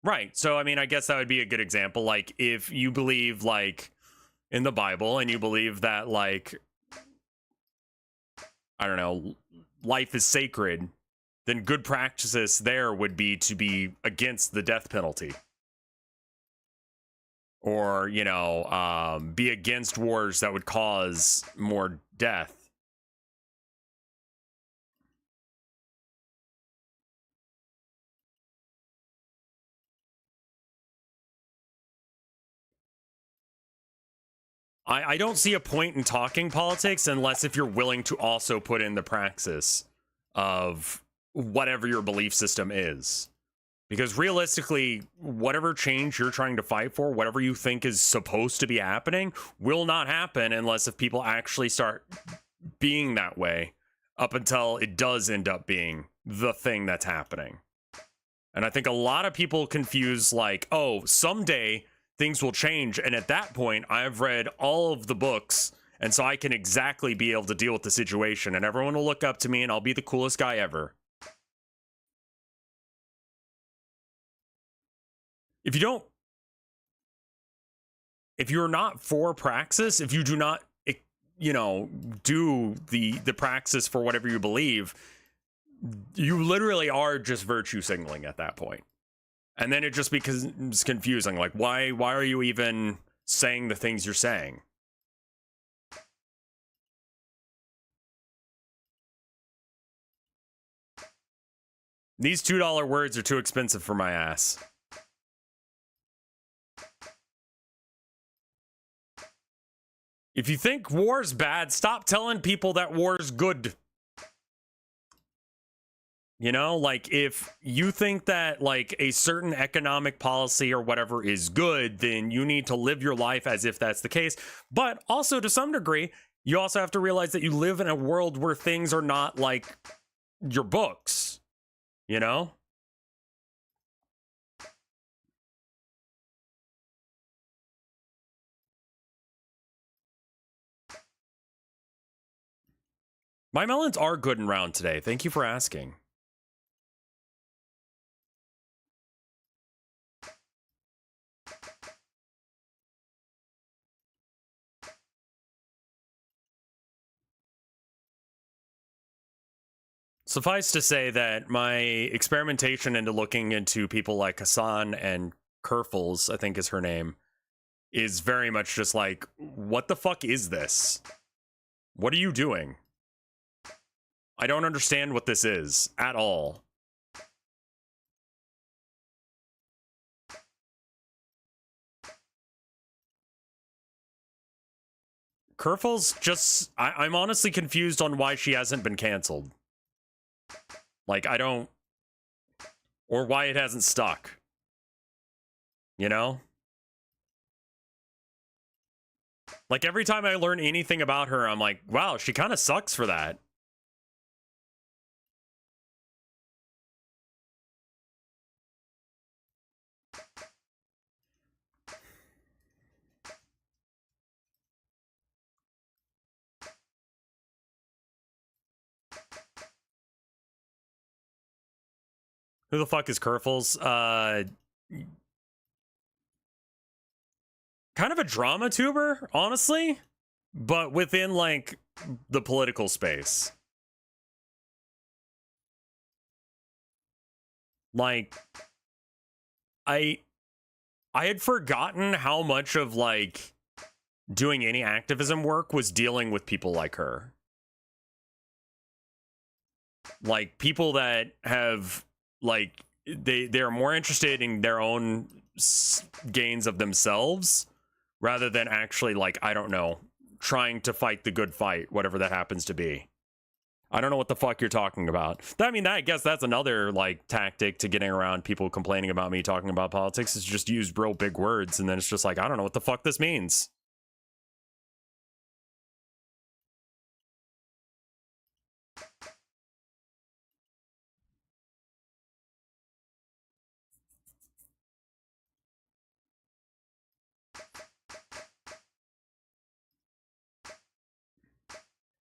Right. So, I mean, I guess that would be a good example. Like, if you believe, like, in the Bible, and you believe that, like, I don't know, life is sacred, then good practices there would be to be against the death penalty. Or, you know, be against wars that would cause more death. I don't see a point in talking politics unless if you're willing to also put in the praxis of whatever your belief system is. Because realistically, whatever change you're trying to fight for, whatever you think is supposed to be happening, will not happen unless if people actually start being that way up until it does end up being the thing that's happening. And I think a lot of people confuse, like, oh, someday things will change, and at that point I've read all of the books, and so I can exactly be able to deal with the situation, and everyone will look up to me and I'll be the coolest guy ever. If you're not for praxis, if you do not, you know, do the praxis for whatever you believe, you literally are just virtue signaling at that point. And then it just becomes confusing. Like, why are you even saying the things you're saying. These $2 words are too expensive for my ass. If you think war's bad, stop telling people that war's good. You know, like, if you think that, like, a certain economic policy or whatever is good, then you need to live your life as if that's the case. But also, to some degree, you also have to realize that you live in a world where things are not like your books, you know? My melons are good and round today. Thank you for asking. Suffice to say that my experimentation into looking into people like Hassan and Kerfels, I think is her name, is very much just like, what the fuck is this? What are you doing? I don't understand what this is at all. Kerfels just... I'm honestly confused on why she hasn't been canceled. Like, I don't... Or why it hasn't stuck. You know? Like, every time I learn anything about her, I'm like, wow, she kind of sucks for that. Who the fuck is Kerfels? Kind of a drama tuber, honestly, but within, like, the political space. Like, I had forgotten how much of, like, doing any activism work was dealing with people like her. Like, people that have, like, they're more interested in their own gains of themselves rather than actually, like, I don't know, trying to fight the good fight, whatever that happens to be. I don't know what the fuck you're talking about. I mean, I guess that's another, like, tactic to getting around people complaining about me talking about politics, is just use real big words, and then it's just like, I don't know what the fuck this means.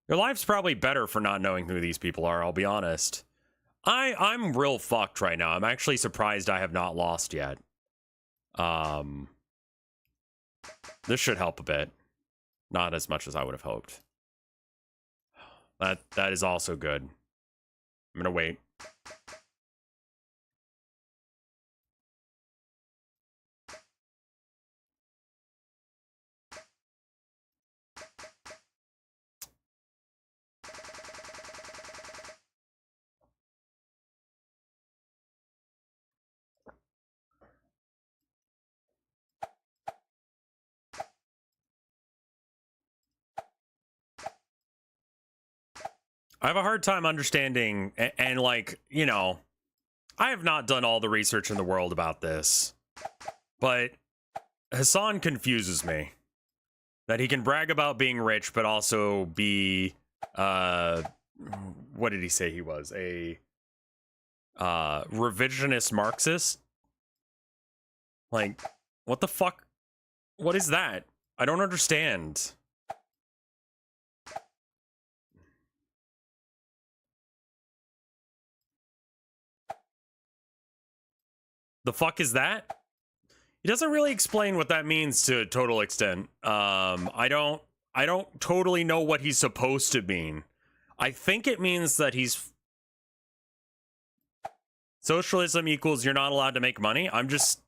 Your life's probably better for not knowing who these people are, I'll be honest. I'm real fucked right now. I'm actually surprised I have not lost yet. This should help a bit. Not as much as I would have hoped. That is also good. I'm gonna wait. I have a hard time understanding, and like, you know, I have not done all the research in the world about this, but Hassan confuses me. That he can brag about being rich, but also be, what did he say he was? A, revisionist Marxist? Like, what the fuck? What is that? I don't understand. The fuck is that? He doesn't really explain what that means to a total extent. I don't totally know what he's supposed to mean. I think it means that he's... Socialism equals you're not allowed to make money. I'm just...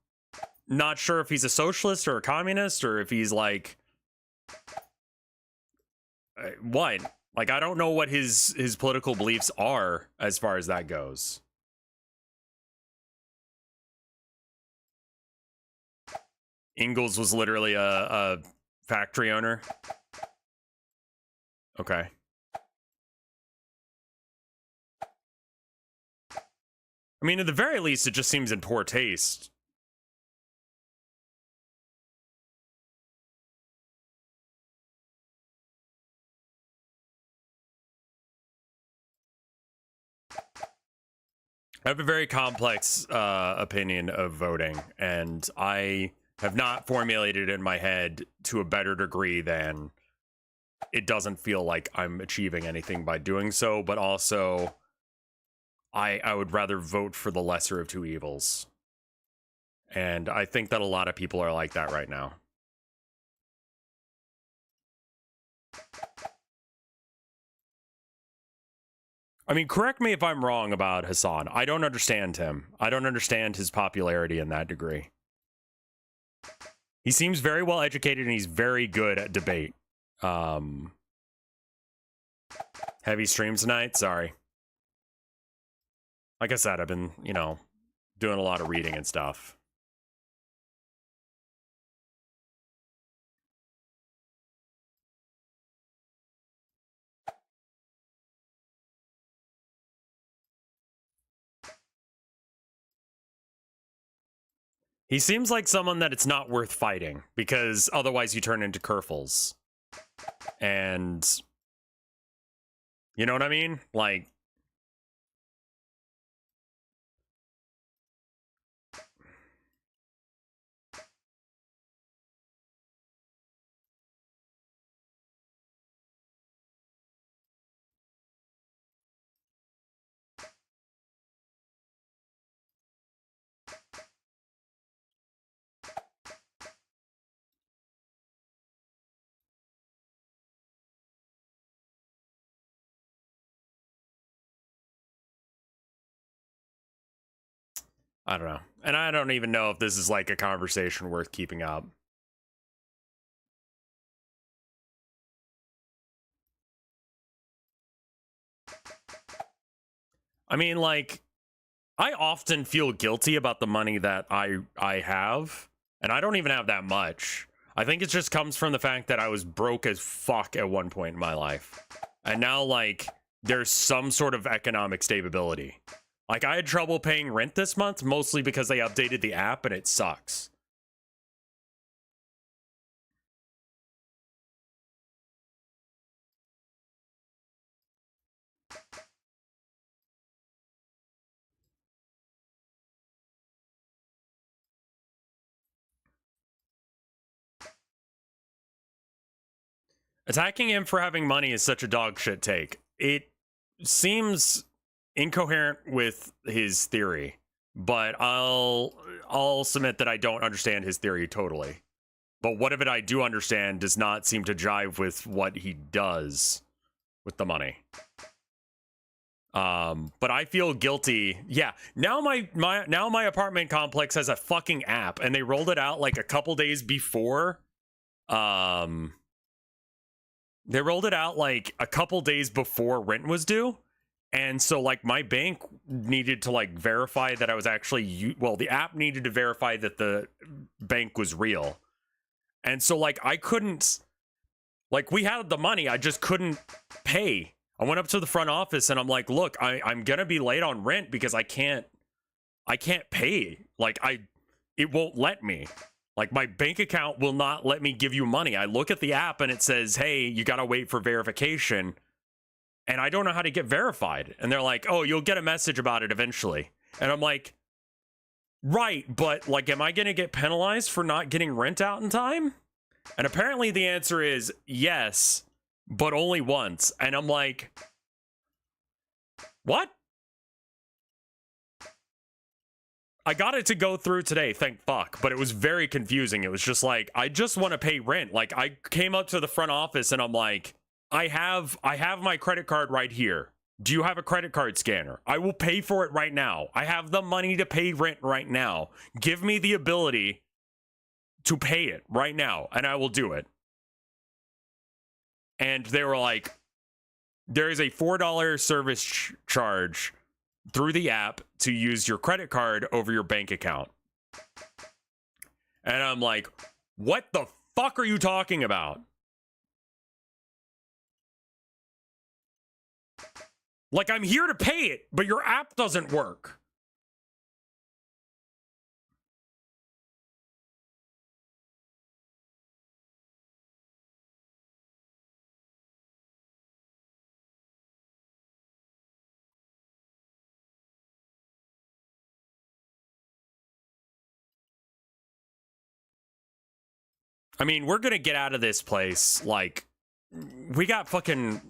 not sure if he's a socialist or a communist or if he's like what? Like, I don't know what his political beliefs are as far as that goes. Ingalls was literally a factory owner. Okay. I mean, at the very least, it just seems in poor taste. I have a very complex opinion of voting, and I have not formulated it in my head to a better degree than it doesn't feel like I'm achieving anything by doing so, but also I would rather vote for the lesser of two evils. And I think that a lot of people are like that right now. I mean, correct me if I'm wrong about Hassan. I don't understand him. I don't understand his popularity in that degree. He seems very well educated and he's very good at debate. Heavy stream tonight? Sorry. Like I said, I've been, you know, doing a lot of reading and stuff. He seems like someone that it's not worth fighting, because otherwise you turn into Kerfles. And you know what I mean? Like, I don't know. And I don't even know if this is like a conversation worth keeping up. I mean, like, I often feel guilty about the money that I have, and I don't even have that much. I think it just comes from the fact that I was broke as fuck at one point in my life. And now, like, there's some sort of economic stability. Like, I had trouble paying rent this month, mostly because they updated the app, and it sucks. Attacking him for having money is such a dog shit take. It seems incoherent with his theory, but I'll submit that I don't understand his theory totally. But what of it I do understand does not seem to jive with what he does with the money. But I feel guilty. Yeah, now my apartment complex has a fucking app, and they rolled it out like a couple days before. They rolled it out like a couple days before rent was due. And so, like, my bank needed to, like, verify that I was actually... Well, the app needed to verify that the bank was real. And so, like, I couldn't... Like, we had the money, I just couldn't pay. I went up to the front office, and I'm like, look, I'm gonna be late on rent because I can't pay. Like, it won't let me. Like, my bank account will not let me give you money. I look at the app and it says, hey, you gotta wait for verification. And I don't know how to get verified. And they're like, oh, you'll get a message about it eventually. And I'm like, right, but like, am I gonna get penalized for not getting rent out in time? And apparently the answer is yes, but only once. And I'm like, what? I got it to go through today, thank fuck, but it was very confusing. It was just like, I just want to pay rent. Like, I came up to the front office and I'm like, I have my credit card right here. Do you have a credit card scanner? I will pay for it right now. I have the money to pay rent right now. Give me the ability to pay it right now, and I will do it. And they were like, there is a $4 service charge through the app to use your credit card over your bank account. And I'm like, what the fuck are you talking about? Like, I'm here to pay it, but your app doesn't work. I mean, we're gonna get out of this place. Like, we got fucking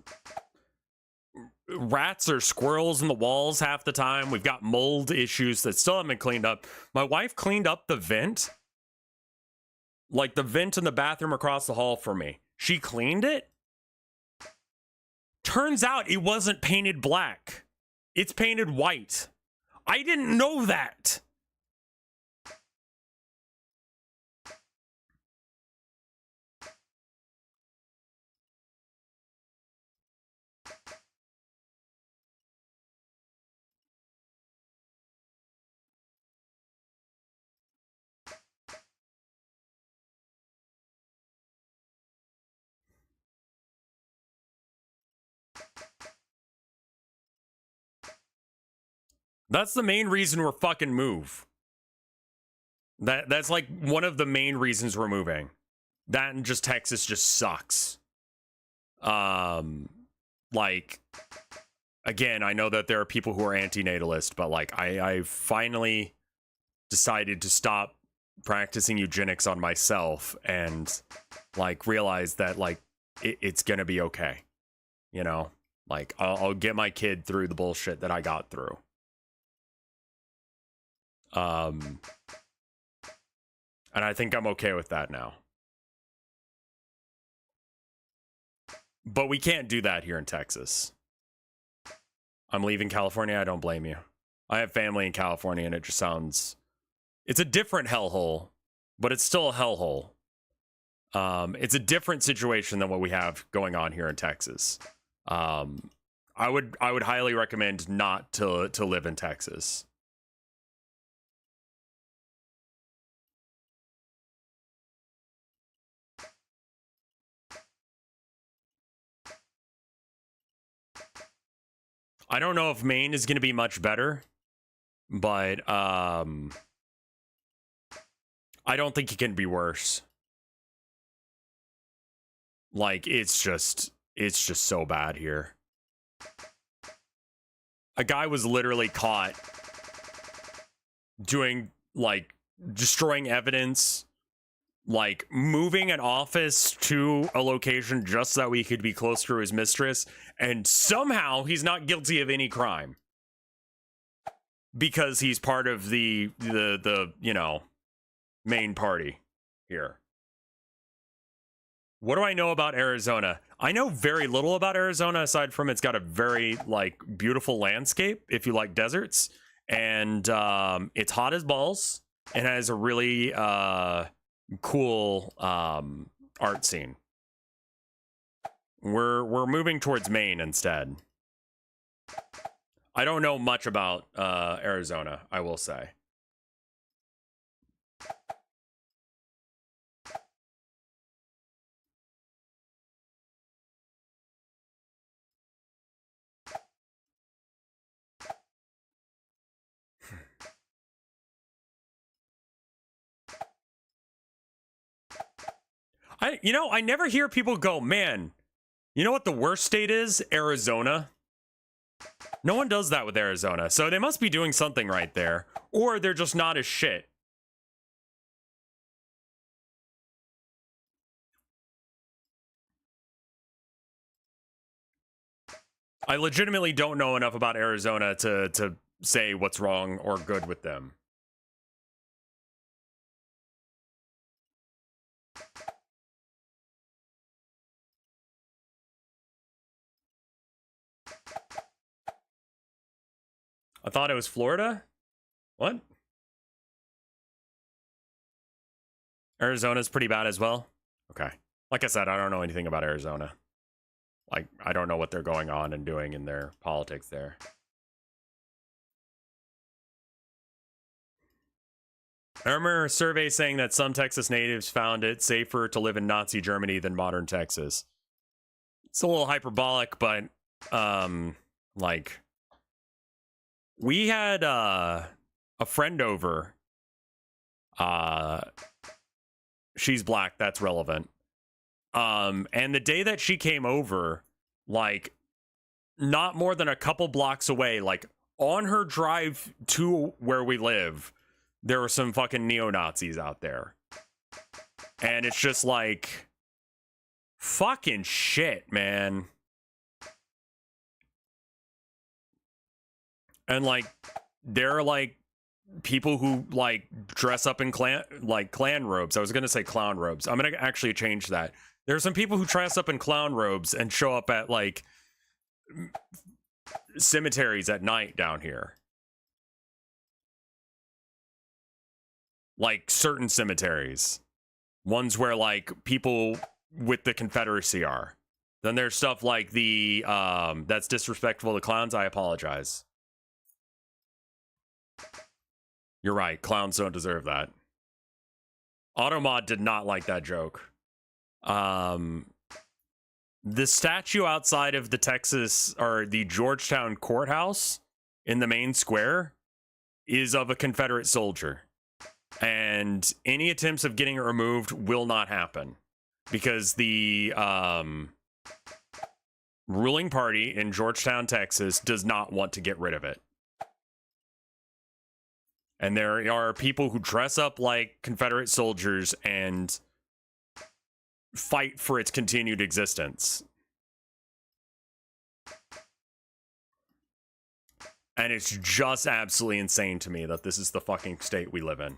rats or squirrels in the walls half the time. We've got mold issues that still haven't been cleaned up. My wife cleaned up the vent. Like, the vent in the bathroom across the hall for me. She cleaned it. Turns out it wasn't painted black. It's painted white. I didn't know that. That's the main reason we're fucking move. That's like one of the main reasons we're moving. That and just Texas just sucks. Like, again, I know that there are people who are anti-natalist, but like I finally decided to stop practicing eugenics on myself and like realize that like it's gonna be okay. You know, like I'll get my kid through the bullshit that I got through. And I think I'm okay with that now. But we can't do that here in Texas. I'm leaving California. I don't blame you. I have family in California, and it just sounds... It's a different hellhole, but it's still a hellhole. It's a different situation than what we have going on here in Texas. I would highly recommend not to live in Texas. I don't know if Maine is going to be much better, but I don't think it can be worse. Like, it's just so bad here. A guy was literally caught doing, like, destroying evidence, like, moving an office to a location just so that we could be closer to his mistress, and somehow he's not guilty of any crime. Because he's part of the you know, main party here. What do I know about Arizona? I know very little about Arizona aside from it's got a very like beautiful landscape if you like deserts, and it's hot as balls and has a really cool art scene. We're moving towards Maine instead. I don't know much about Arizona, I will say. I never hear people go, man, you know what the worst state is? Arizona. No one does that with Arizona, so they must be doing something right there, or they're just not as shit. I legitimately don't know enough about Arizona to say what's wrong or good with them. I thought it was Florida? What? Arizona's pretty bad as well. Okay. Like I said, I don't know anything about Arizona. Like, I don't know what they're going on and doing in their politics there. I remember a survey saying that some Texas natives found it safer to live in Nazi Germany than modern Texas. It's a little hyperbolic, but like, we had a friend over. She's black, that's relevant. And the day that she came over, like, not more than a couple blocks away, like on her drive to where we live, there were some fucking neo-Nazis out there. And it's just like, fucking shit, man. And like, there are like people who like dress up in clan robes. I was gonna say clown robes. I'm gonna actually change that. There are some people who dress up in clown robes and show up at like cemeteries at night down here. Like certain cemeteries. Ones where like people with the Confederacy are. Then there's stuff like the that's disrespectful to clowns. I apologize. You're right. Clowns don't deserve that. Automod did not like that joke. The statue outside of the Texas or the Georgetown courthouse in the main square is of a Confederate soldier. And any attempts of getting it removed will not happen because the ruling party in Georgetown, Texas does not want to get rid of it. And there are people who dress up like Confederate soldiers and fight for its continued existence. And it's just absolutely insane to me that this is the fucking state we live in.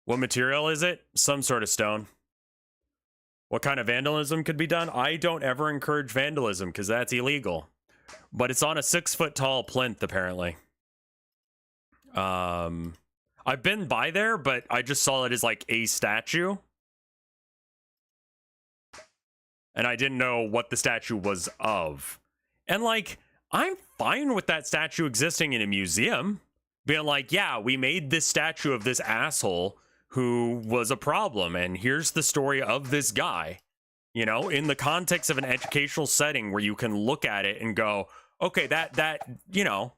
What material is it? Some sort of stone. What kind of vandalism could be done? I don't ever encourage vandalism because that's illegal. But it's on a 6-foot tall plinth, apparently. I've been by there, but I just saw it as like a statue. And I didn't know what the statue was of. And like, I'm fine with that statue existing in a museum. Being like, yeah, we made this statue of this asshole who was a problem, and here's the story of this guy, you know, in the context of an educational setting where you can look at it and go, okay, that you know,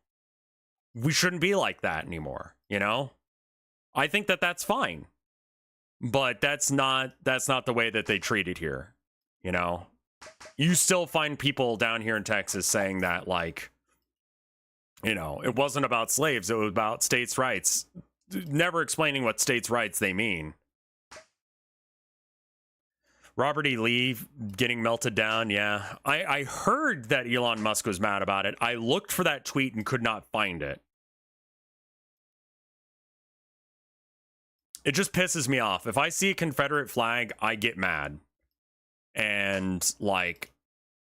we shouldn't be like that anymore, you know? I think that that's fine. But that's not the way that they treat it here, you know? You still find people down here in Texas saying that, like, you know, it wasn't about slaves, it was about states' rights. Never explaining what states' rights they mean. Robert E. Lee getting melted down, yeah. I heard that Elon Musk was mad about it. I looked for that tweet and could not find it. It just pisses me off. If I see a Confederate flag, I get mad. And, like,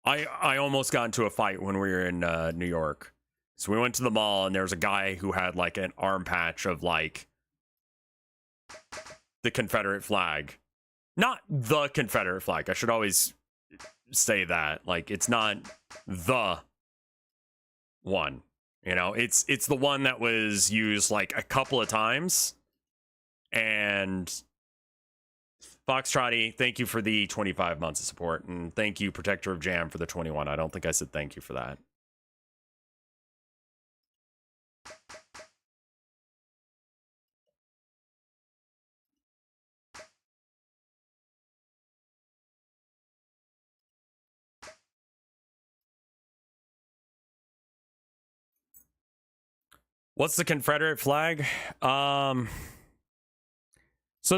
I almost got into a fight when we were in New York. So we went to the mall, and there was a guy who had, like, an arm patch of, like, the Confederate flag. Not the Confederate flag. I should always say that. Like, it's not the one. You know, it's the one that was used, like, a couple of times. And Foxtrotty, thank you for the 25 months of support. And thank you, Protector of Jam, for the 21. I don't think I said thank you for that. What's the Confederate flag? So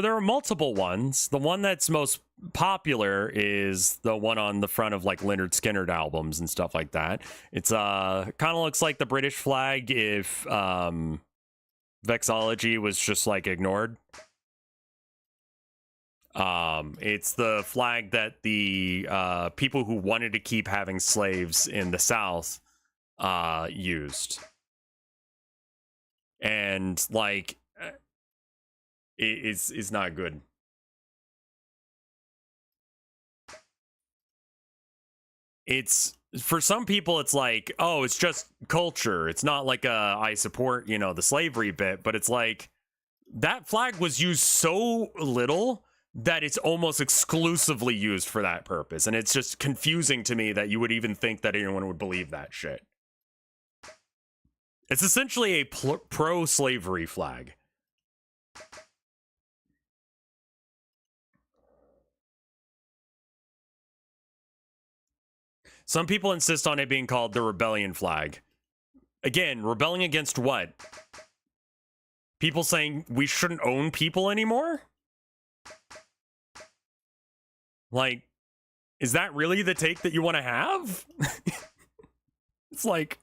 there are multiple ones. The one that's most popular is the one on the front of like Lynyrd Skynyrd albums and stuff like that. It's kind of looks like the British flag if Vexology was just like ignored. It's the flag that the people who wanted to keep having slaves in the South used. And like it's not good. It's for some people it's like, oh, it's just culture. It's not like I support, you know, the slavery bit, but it's like that flag was used so little that it's almost exclusively used for that purpose. And it's just confusing to me that you would even think that anyone would believe that shit. It's essentially a pro-slavery flag. Some people insist on it being called the rebellion flag. Again, rebelling against what? People saying we shouldn't own people anymore? Like, is that really the take that you want to have? It's like...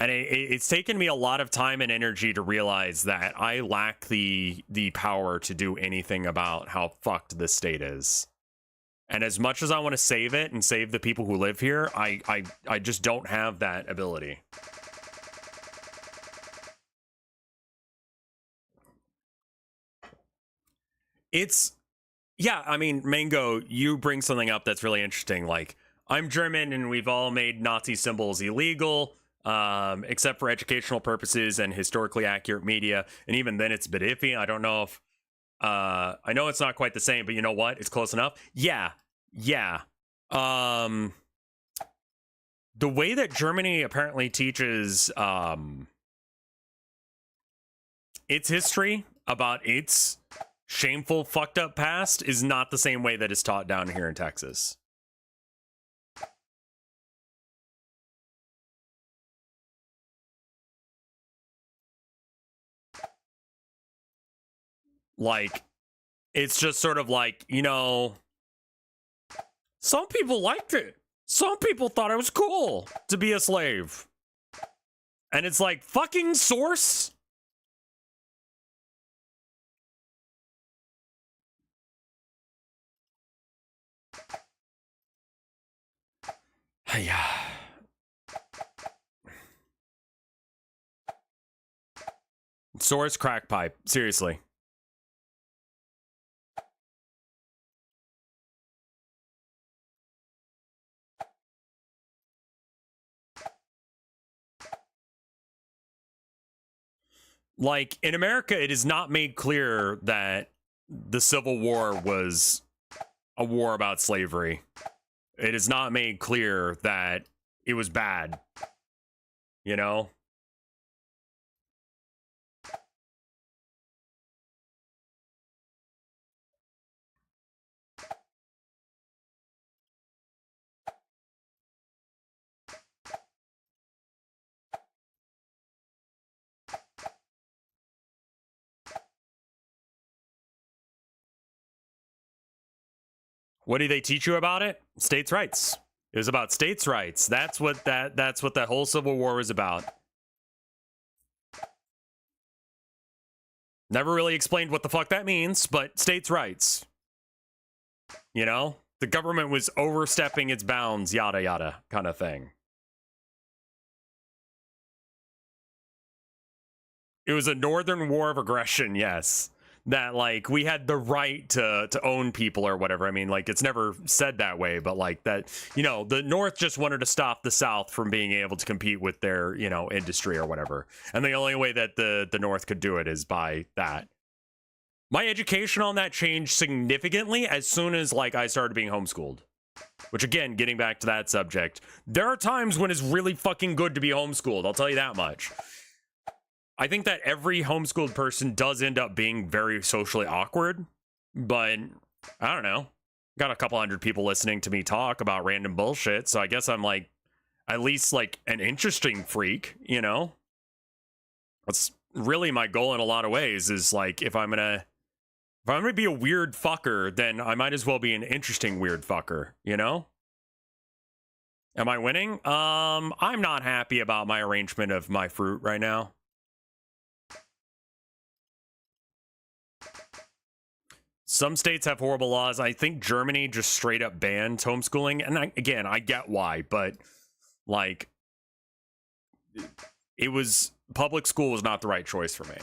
And it's taken me a lot of time and energy to realize that I lack the power to do anything about how fucked this state is. And as much as I want to save it and save the people who live here, I just don't have that ability. It's, yeah, I mean, Mango, you bring something up that's really interesting. Like, I'm German and we've all made Nazi symbols illegal. Except for educational purposes and historically accurate media. And even then it's a bit iffy. I don't know if, I know it's not quite the same, but you know what? It's close enough. Yeah. The way that Germany apparently teaches, its history about its shameful, fucked up past is not the same way that it's taught down here in Texas. Like, it's just sort of like, you know, some people liked it. Some people thought it was cool to be a slave. And it's like, fucking source. Yeah. Source crack pipe. Seriously. Like, in America, it is not made clear that the Civil War was a war about slavery. It is not made clear that it was bad. You know? What do they teach you about it? States' rights. It was about states' rights. That's what that whole Civil War was about. Never really explained what the fuck that means, but states' rights. You know? The government was overstepping its bounds, yada yada, kind of thing. It was a northern war of aggression, yes. That, like, we had the right to own people or whatever. I mean, like, it's never said that way, but, like, that, you know, the North just wanted to stop the South from being able to compete with their, you know, industry or whatever. And the only way that the North could do it is by that. My education on that changed significantly as soon as, like, I started being homeschooled. Which, again, getting back to that subject, there are times when it's really fucking good to be homeschooled. I'll tell you that much. I think that every homeschooled person does end up being very socially awkward, but I don't know. Got a couple hundred people listening to me talk about random bullshit, so I guess I'm like, at least like an interesting freak, you know? That's really my goal in a lot of ways, is like, if I'm gonna If I'm gonna be a weird fucker, then I might as well be an interesting weird fucker, you know? Am I winning? I'm not happy about my arrangement of my fruit right now. Some states have horrible laws. I think Germany just straight up bans homeschooling. And again, I get why, but like, public school was not the right choice for me.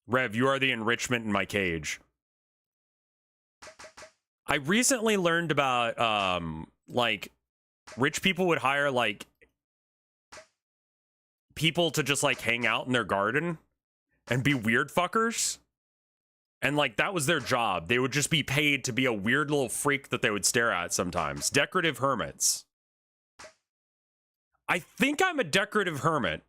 Rev, you are the enrichment in my cage. I recently learned about, like, rich people would hire, like, people to just, like, hang out in their garden and be weird fuckers. And, like, that was their job. They would just be paid to be a weird little freak that they would stare at sometimes. Decorative hermits. I think I'm a decorative hermit.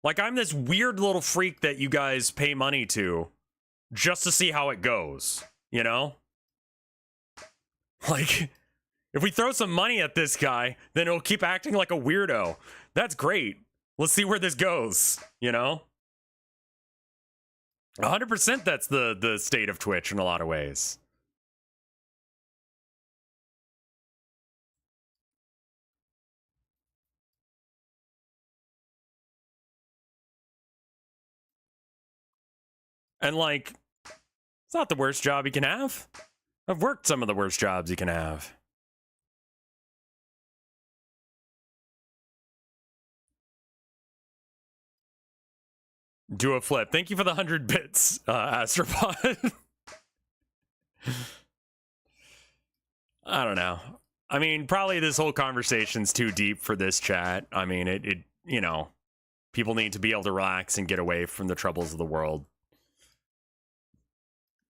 Like, I'm this weird little freak that you guys pay money to just to see how it goes, you know? Like, if we throw some money at this guy, then he'll keep acting like a weirdo. That's great. Let's see where this goes, you know? 100% that's the state of Twitch in a lot of ways. And, like, it's not the worst job you can have. I've worked some of the worst jobs you can have. Do a flip. Thank you for the 100 bits, Astropod. I don't know. I mean, probably this whole conversation's too deep for this chat. I mean, it you know, people need to be able to relax and get away from the troubles of the world.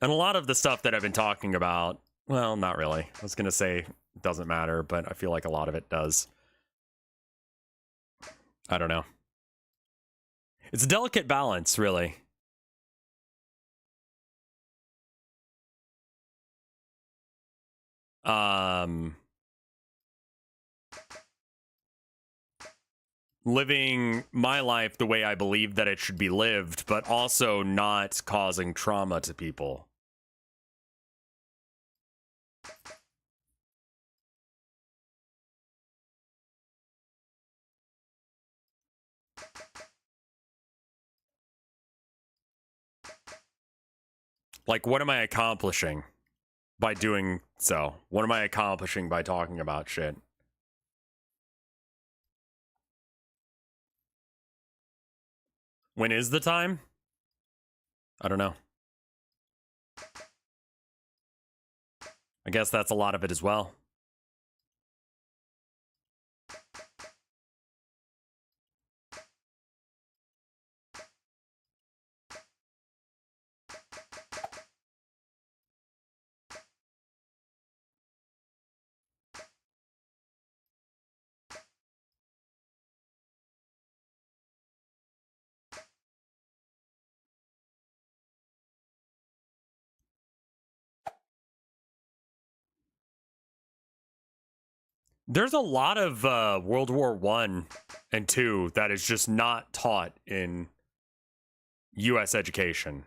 And a lot of the stuff that I've been talking about, well, not really. I was going to say it doesn't matter, but I feel like a lot of it does. I don't know. It's a delicate balance, really. Living my life the way I believe that it should be lived, but also not causing trauma to people. Like, what am I accomplishing by doing so? What am I accomplishing by talking about shit? When is the time? I don't know. I guess that's a lot of it as well. There's a lot of World War I and II that is just not taught in U.S. education.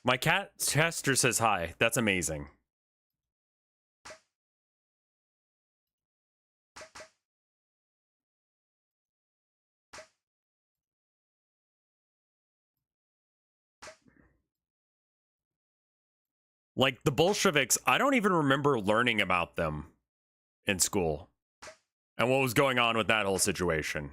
My cat Chester says hi. That's amazing. Like, the Bolsheviks, I don't even remember learning about them in school and what was going on with that whole situation.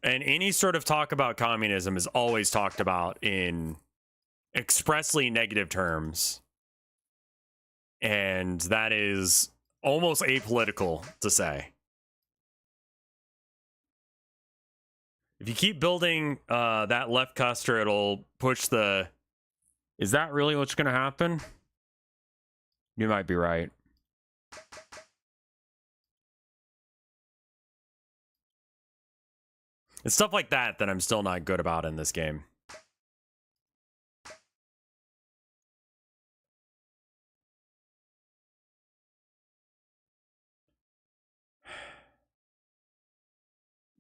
And any sort of talk about communism is always talked about in expressly negative terms. And that is almost apolitical to say. If you keep building that left cluster, it'll push the... Is that really what's going to happen? You might be right. It's stuff like that that I'm still not good about in this game.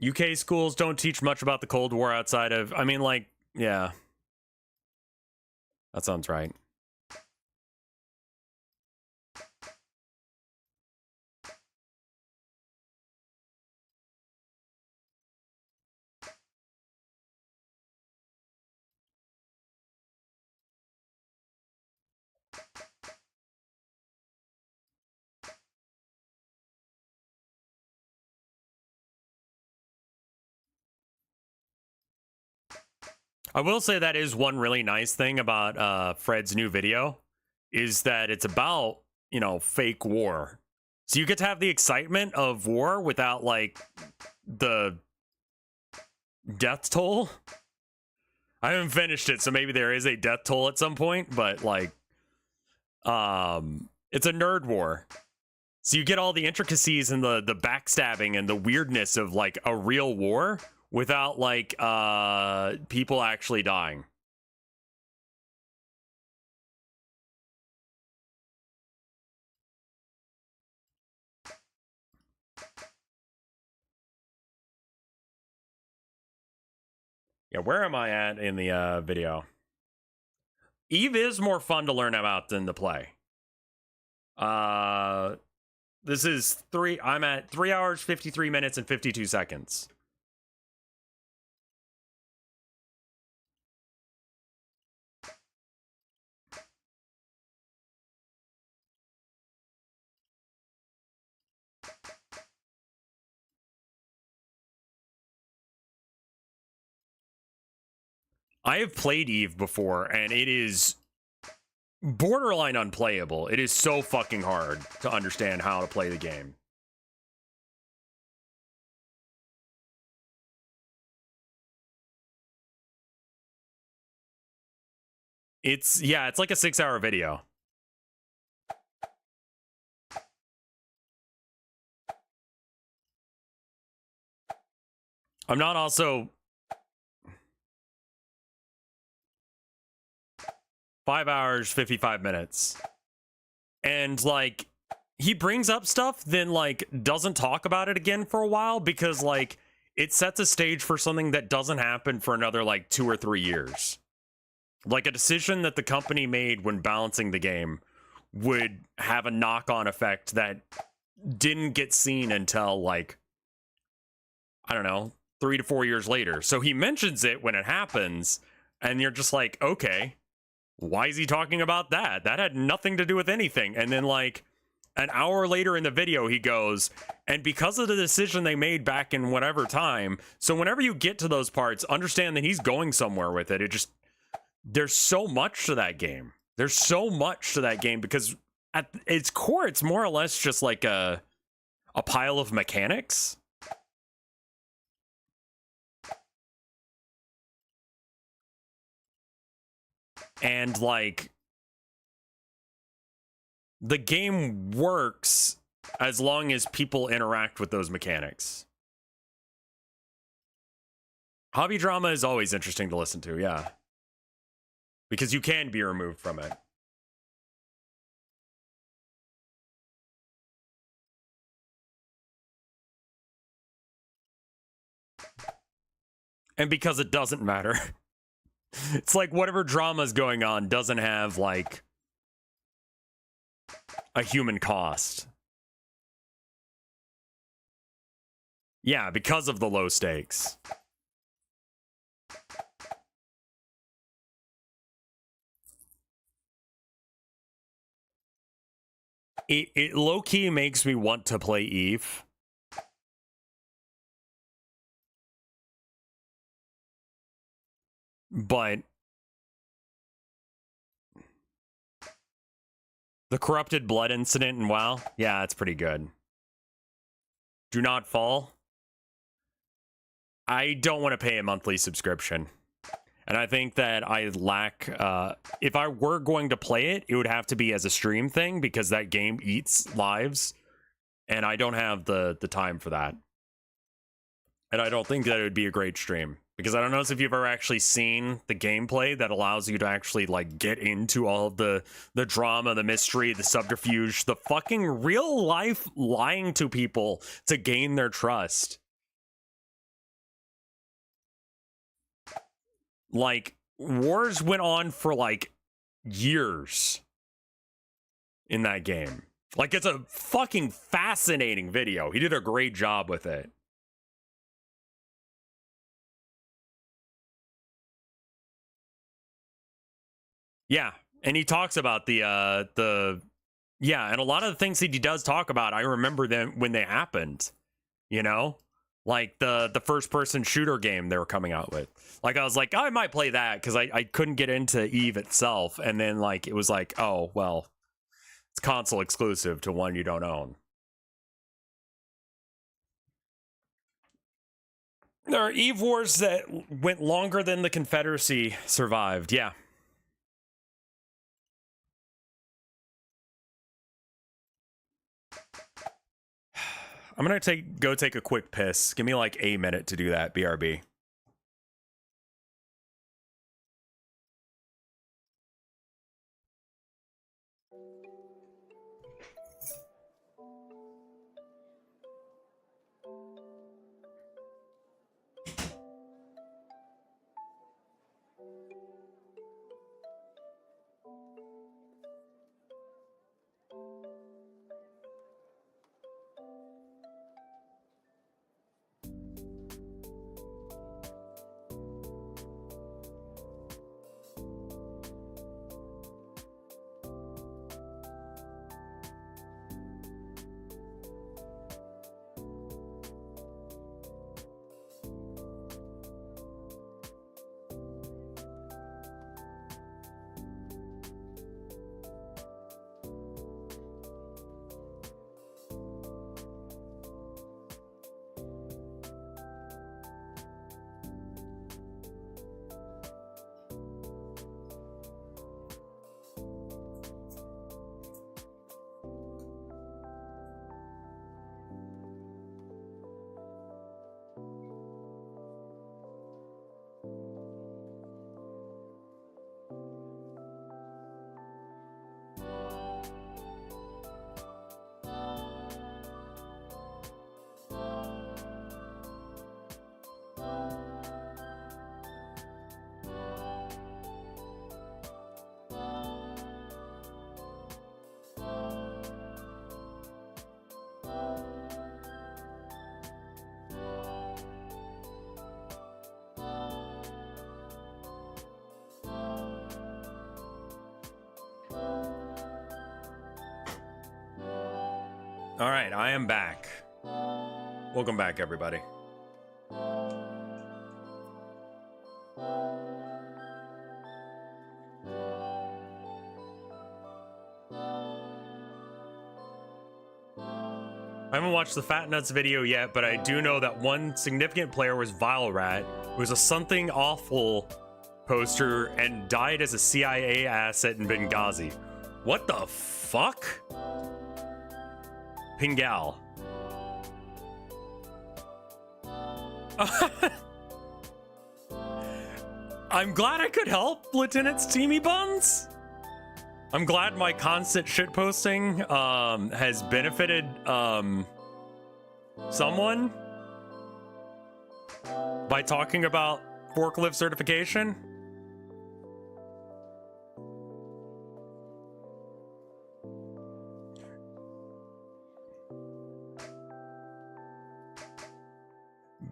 UK schools don't teach much about the Cold War outside of... I mean, like, yeah. That sounds right. I will say that is one really nice thing about Fred's new video, is that it's about, you know, fake war. So you get to have the excitement of war without, like, the death toll. I haven't finished it, so maybe there is a death toll at some point, but, like, it's a nerd war. So you get all the intricacies and the backstabbing and the weirdness of, like, a real war without, like, people actually dying. Yeah, where am I at in the video? Eve is more fun to learn about than to play. This is I'm at 3 hours, 53 minutes, and 52 seconds. I have played Eve before, and it is borderline unplayable. It is so fucking hard to understand how to play the game. It's like a 6-hour video. I'm not also 5 hours, 55 minutes. And, like, he brings up stuff, then, like, doesn't talk about it again for a while because, like, it sets a stage for something that doesn't happen for another, like, 2 or 3 years. Like, a decision that the company made when balancing the game would have a knock-on effect that didn't get seen until, like, I don't know, 3 to 4 years later. So he mentions it when it happens, and you're just like, okay, why is he talking about that? That had nothing to do with anything. And then, like, an hour later in the video, he goes, and because of the decision they made back in whatever time, so whenever you get to those parts, understand that he's going somewhere with it. It just, there's so much to that game. There's so much to that game because at its core, it's more or less just like a pile of mechanics. And, like, the game works as long as people interact with those mechanics. Hobby drama is always interesting to listen to, yeah. Because you can be removed from it. And because it doesn't matter. It's like whatever drama is going on doesn't have, like, a human cost. Yeah, because of the low stakes. It low-key makes me want to play Eve. But The corrupted blood incident in WoW? Yeah, that's pretty good. Do not fall. I don't want to pay a monthly subscription. And I think that I lack, if I were going to play it, it would have to be as a stream thing because that game eats lives. And I don't have the time for that. And I don't think that it would be a great stream. Because I don't know if you've ever actually seen the gameplay that allows you to actually, like, get into all of the drama, the mystery, the subterfuge, the fucking real life lying to people to gain their trust. Like, wars went on for, like, years in that game. Like, it's a fucking fascinating video. He did a great job with it. Yeah, and he talks about yeah, and a lot of the things that he does talk about, I remember them when they happened, you know? Like the first person shooter game they were coming out with. Like, I was like, I might play that because I couldn't get into Eve itself. And then, like, it was like, oh, well, it's console exclusive to one you don't own. There are Eve wars that went longer than the Confederacy survived. Yeah. I'm gonna go take a quick piss. Give me like a minute to do that, BRB. All right, I am back. Welcome back, everybody. I haven't watched the Fat Nuts video yet, but I do know that one significant player was Vile Rat, who was a Something Awful poster and died as a CIA asset in Benghazi. What the fuck? Pingal. I'm glad I could help, Lieutenant Steamy Buns. I'm glad my constant shitposting has benefited someone by talking about forklift certification.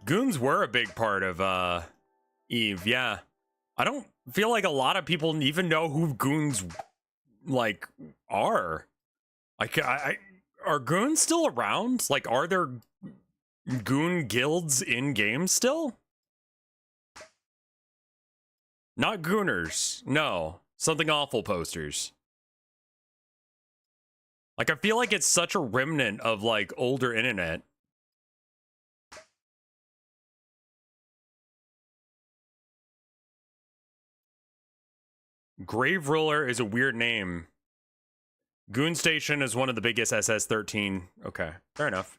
Goons were a big part of Eve, yeah. I don't feel like a lot of people even know who goons like are. Like, are goons still around? Like, are there goon guilds in games still? Not gooners, no. Something Awful posters. Like, I feel like it's such a remnant of, like, older internet. Grave Roller is a weird name. Goon Station is one of the biggest SS-13. Okay, fair enough.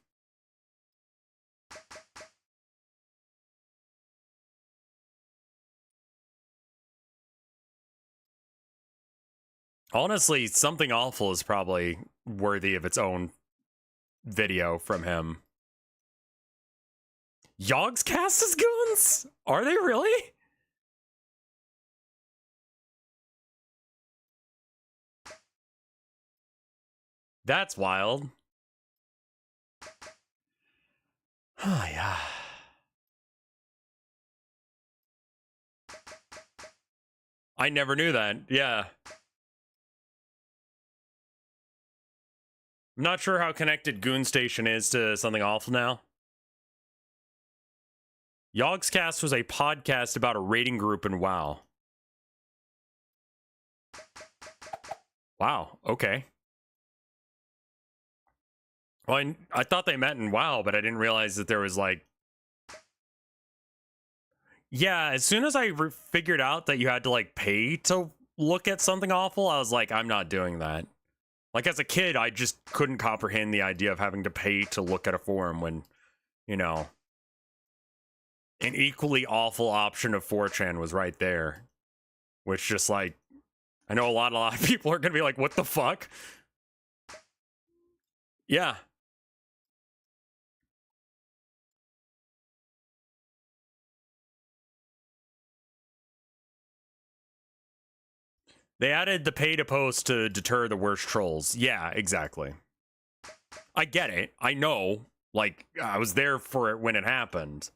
Honestly, Something Awful is probably worthy of its own video from him. Yogg's cast as goons? Are they really? That's wild. Oh, yeah. I never knew that. Yeah. I'm not sure how connected Goon Station is to Something Awful now. Yogscast was a podcast about a rating group in WoW. Wow, okay. Well, I thought they met in WoW, but I didn't realize that there was, like... Yeah, as soon as I figured out that you had to, like, pay to look at Something Awful, I was like, I'm not doing that. Like, as a kid, I just couldn't comprehend the idea of having to pay to look at a forum when, you know, an equally awful option of 4chan was right there. Which just, like, I know a lot of people are gonna be like, what the fuck? Yeah. They added the pay to post to deter the worst trolls. Yeah, exactly. I get it. I know. Like, I was there for it when it happened.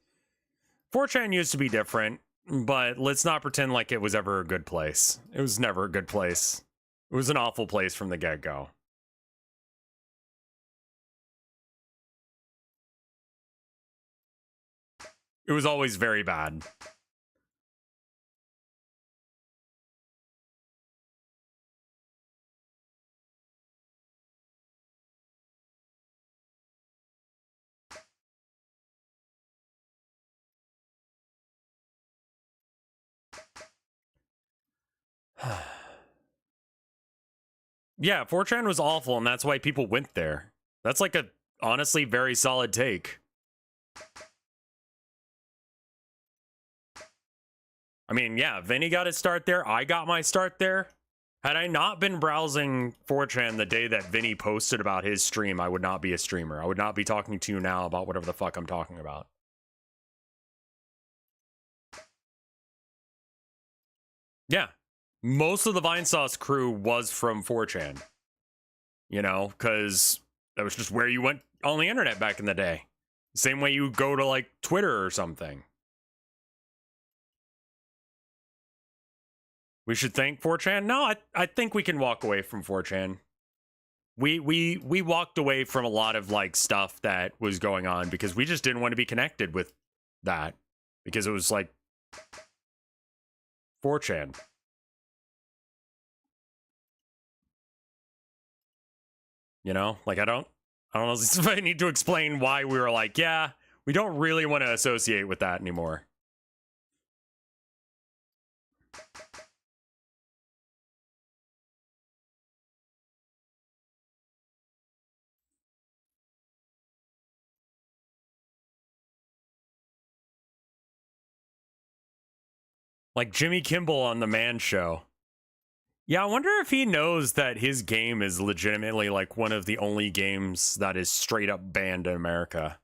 4chan used to be different, but let's not pretend like it was ever a good place. It was never a good place. It was an awful place from the get-go. It was always very bad. Yeah, 4chan was awful, and that's why people went there. That's like a honestly very solid take. I mean, yeah, Vinny got his start there. I got my start there. Had I not been browsing 4chan the day that Vinny posted about his stream, I would not be a streamer. I would not be talking to you now about whatever the fuck I'm talking about. Yeah. Most of the Vinesauce crew was from 4chan. You know, because that was just where you went on the internet back in the day. Same way you go to, like, Twitter or something. We should thank 4chan? No, I think we can walk away from 4chan. We walked away from a lot of, like, stuff that was going on because we just didn't want to be connected with that. Because it was, like, 4chan. You know? Like, I don't know if I need to explain why we were like, yeah, we don't really want to associate with that anymore. Like Jimmy Kimmel on The Man Show. Yeah, I wonder if he knows that his game is legitimately like one of the only games that is straight up banned in America.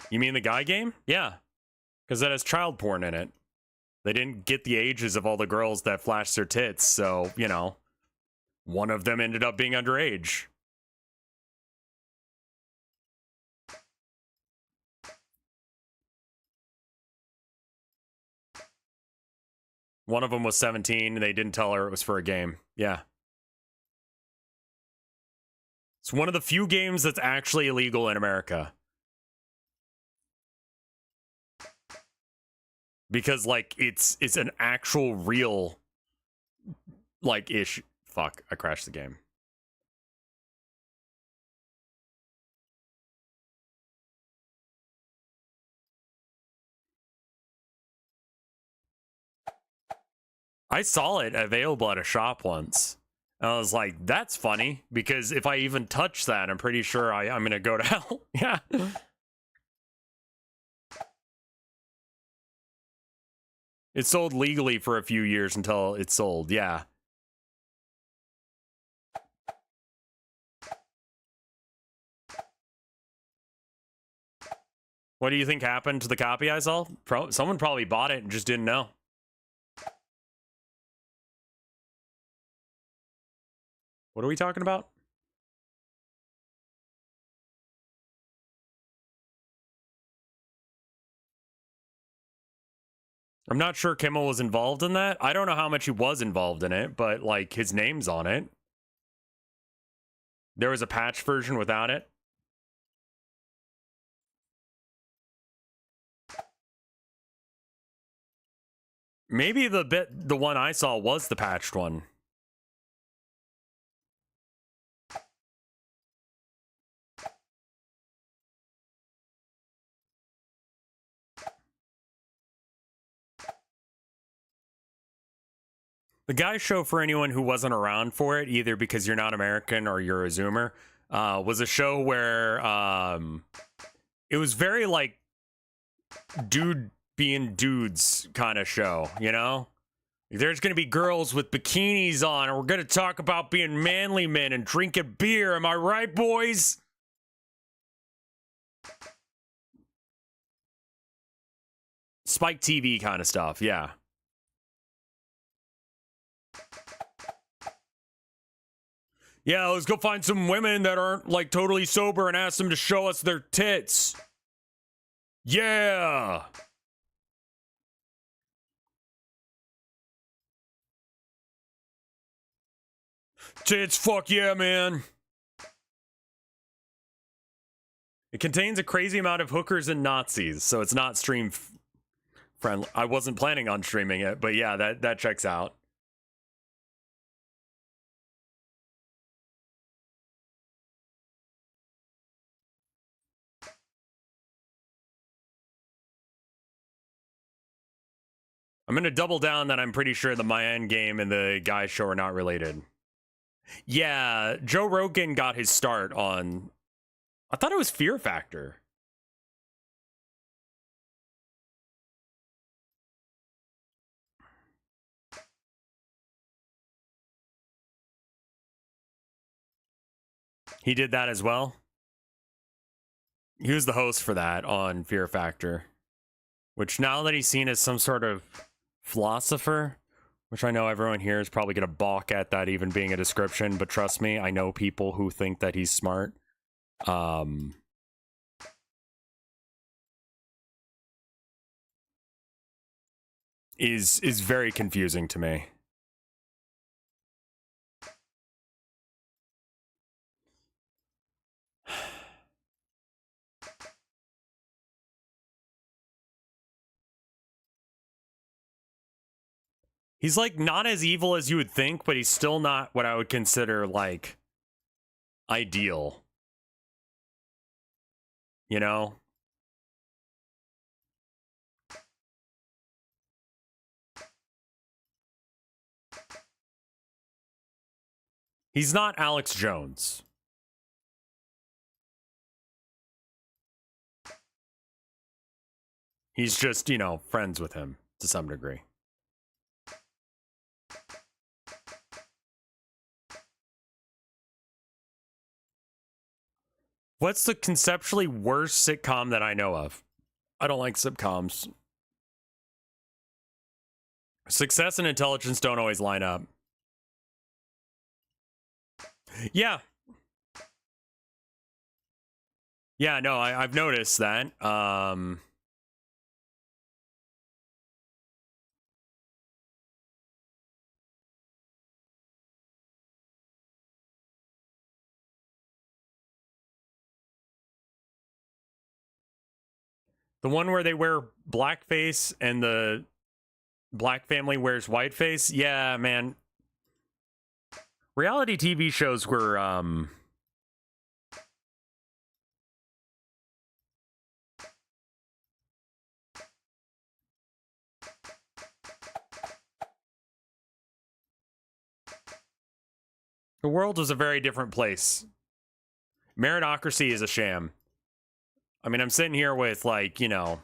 You mean the guy game? Yeah, because that has child porn in it. They didn't get the ages of all the girls that flashed their tits, so, you know, one of them ended up being underage. One of them was 17, and they didn't tell her it was for a game. Yeah. It's one of the few games that's actually illegal in America. because like it's an actual real like issue. Fuck, I crashed the game. I saw it available at a shop once. And I was like, that's funny, because if I even touch that, I'm pretty sure I'm gonna go to hell. Yeah. It sold legally for a few years until it sold, yeah. What do you think happened to the copy I saw? Someone probably bought it and just didn't know. What are we talking about? I'm not sure Kimmel was involved in that. I don't know how much he was involved in it, but like his name's on it. There was a patch version without it. Maybe the one I saw was the patched one. The Guy Show, for anyone who wasn't around for it, either because you're not American or you're a Zoomer, was a show where it was very like dude being dudes kind of show, you know? There's going to be girls with bikinis on, and we're going to talk about being manly men and drinking beer. Am I right, boys? Spike TV kind of stuff, yeah. Yeah, let's go find some women that aren't like totally sober and ask them to show us their tits. Yeah. Tits, fuck yeah, man. It contains a crazy amount of hookers and Nazis, so it's not stream friendly. I wasn't planning on streaming it, but yeah, that checks out. I'm gonna double down that I'm pretty sure the Melon Game and the Guy Show are not related. Yeah, Joe Rogan got his start on. I thought it was Fear Factor. He did that as well. He was the host for that on Fear Factor, which now that he's seen as some sort of philosopher, which I know everyone here is probably going to balk at that even being a description, but trust me, I know people who think that he's smart. Is very confusing to me. He's like not as evil as you would think, but he's still not what I would consider like ideal. You know? He's not Alex Jones. He's just, you know, friends with him to some degree. What's the conceptually worst sitcom that I know of? I don't like sitcoms. Success and intelligence don't always line up. Yeah. Yeah, no, I've noticed that. The one where they wear blackface and the black family wears whiteface? Yeah, man. Reality TV shows were, the world was a very different place. Meritocracy is a sham. I mean, I'm sitting here with, like, you know,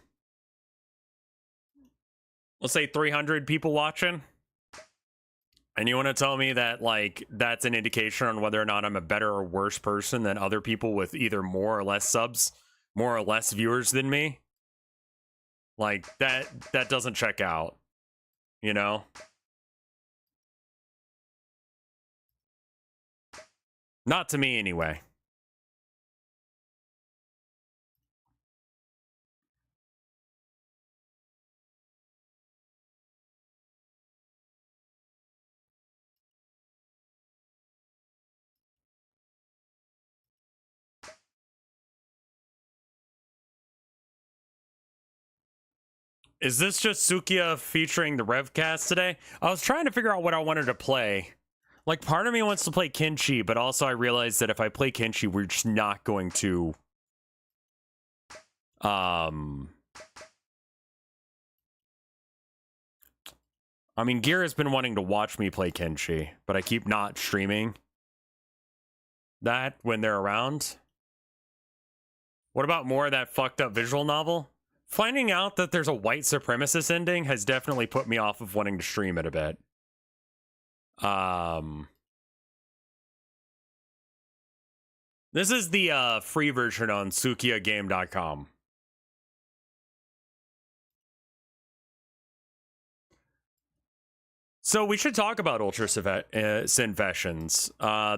let's say 300 people watching. And you want to tell me that, like, that's an indication on whether or not I'm a better or worse person than other people with either more or less subs, more or less viewers than me? Like, that doesn't check out, you know? Not to me, anyway. Is this just Sukiya featuring the Revcast today? I was trying to figure out what I wanted to play. Like, part of me wants to play Kenshi, but also I realized that if I play Kenshi, we're just not going to... I mean, Gear has been wanting to watch me play Kenshi, but I keep not streaming that when they're around. What about more of that fucked up visual novel? Finding out that there's a white supremacist ending has definitely put me off of wanting to stream it a bit. This is the free version on sukiyagame.com. So we should talk about Ultra Synfessions.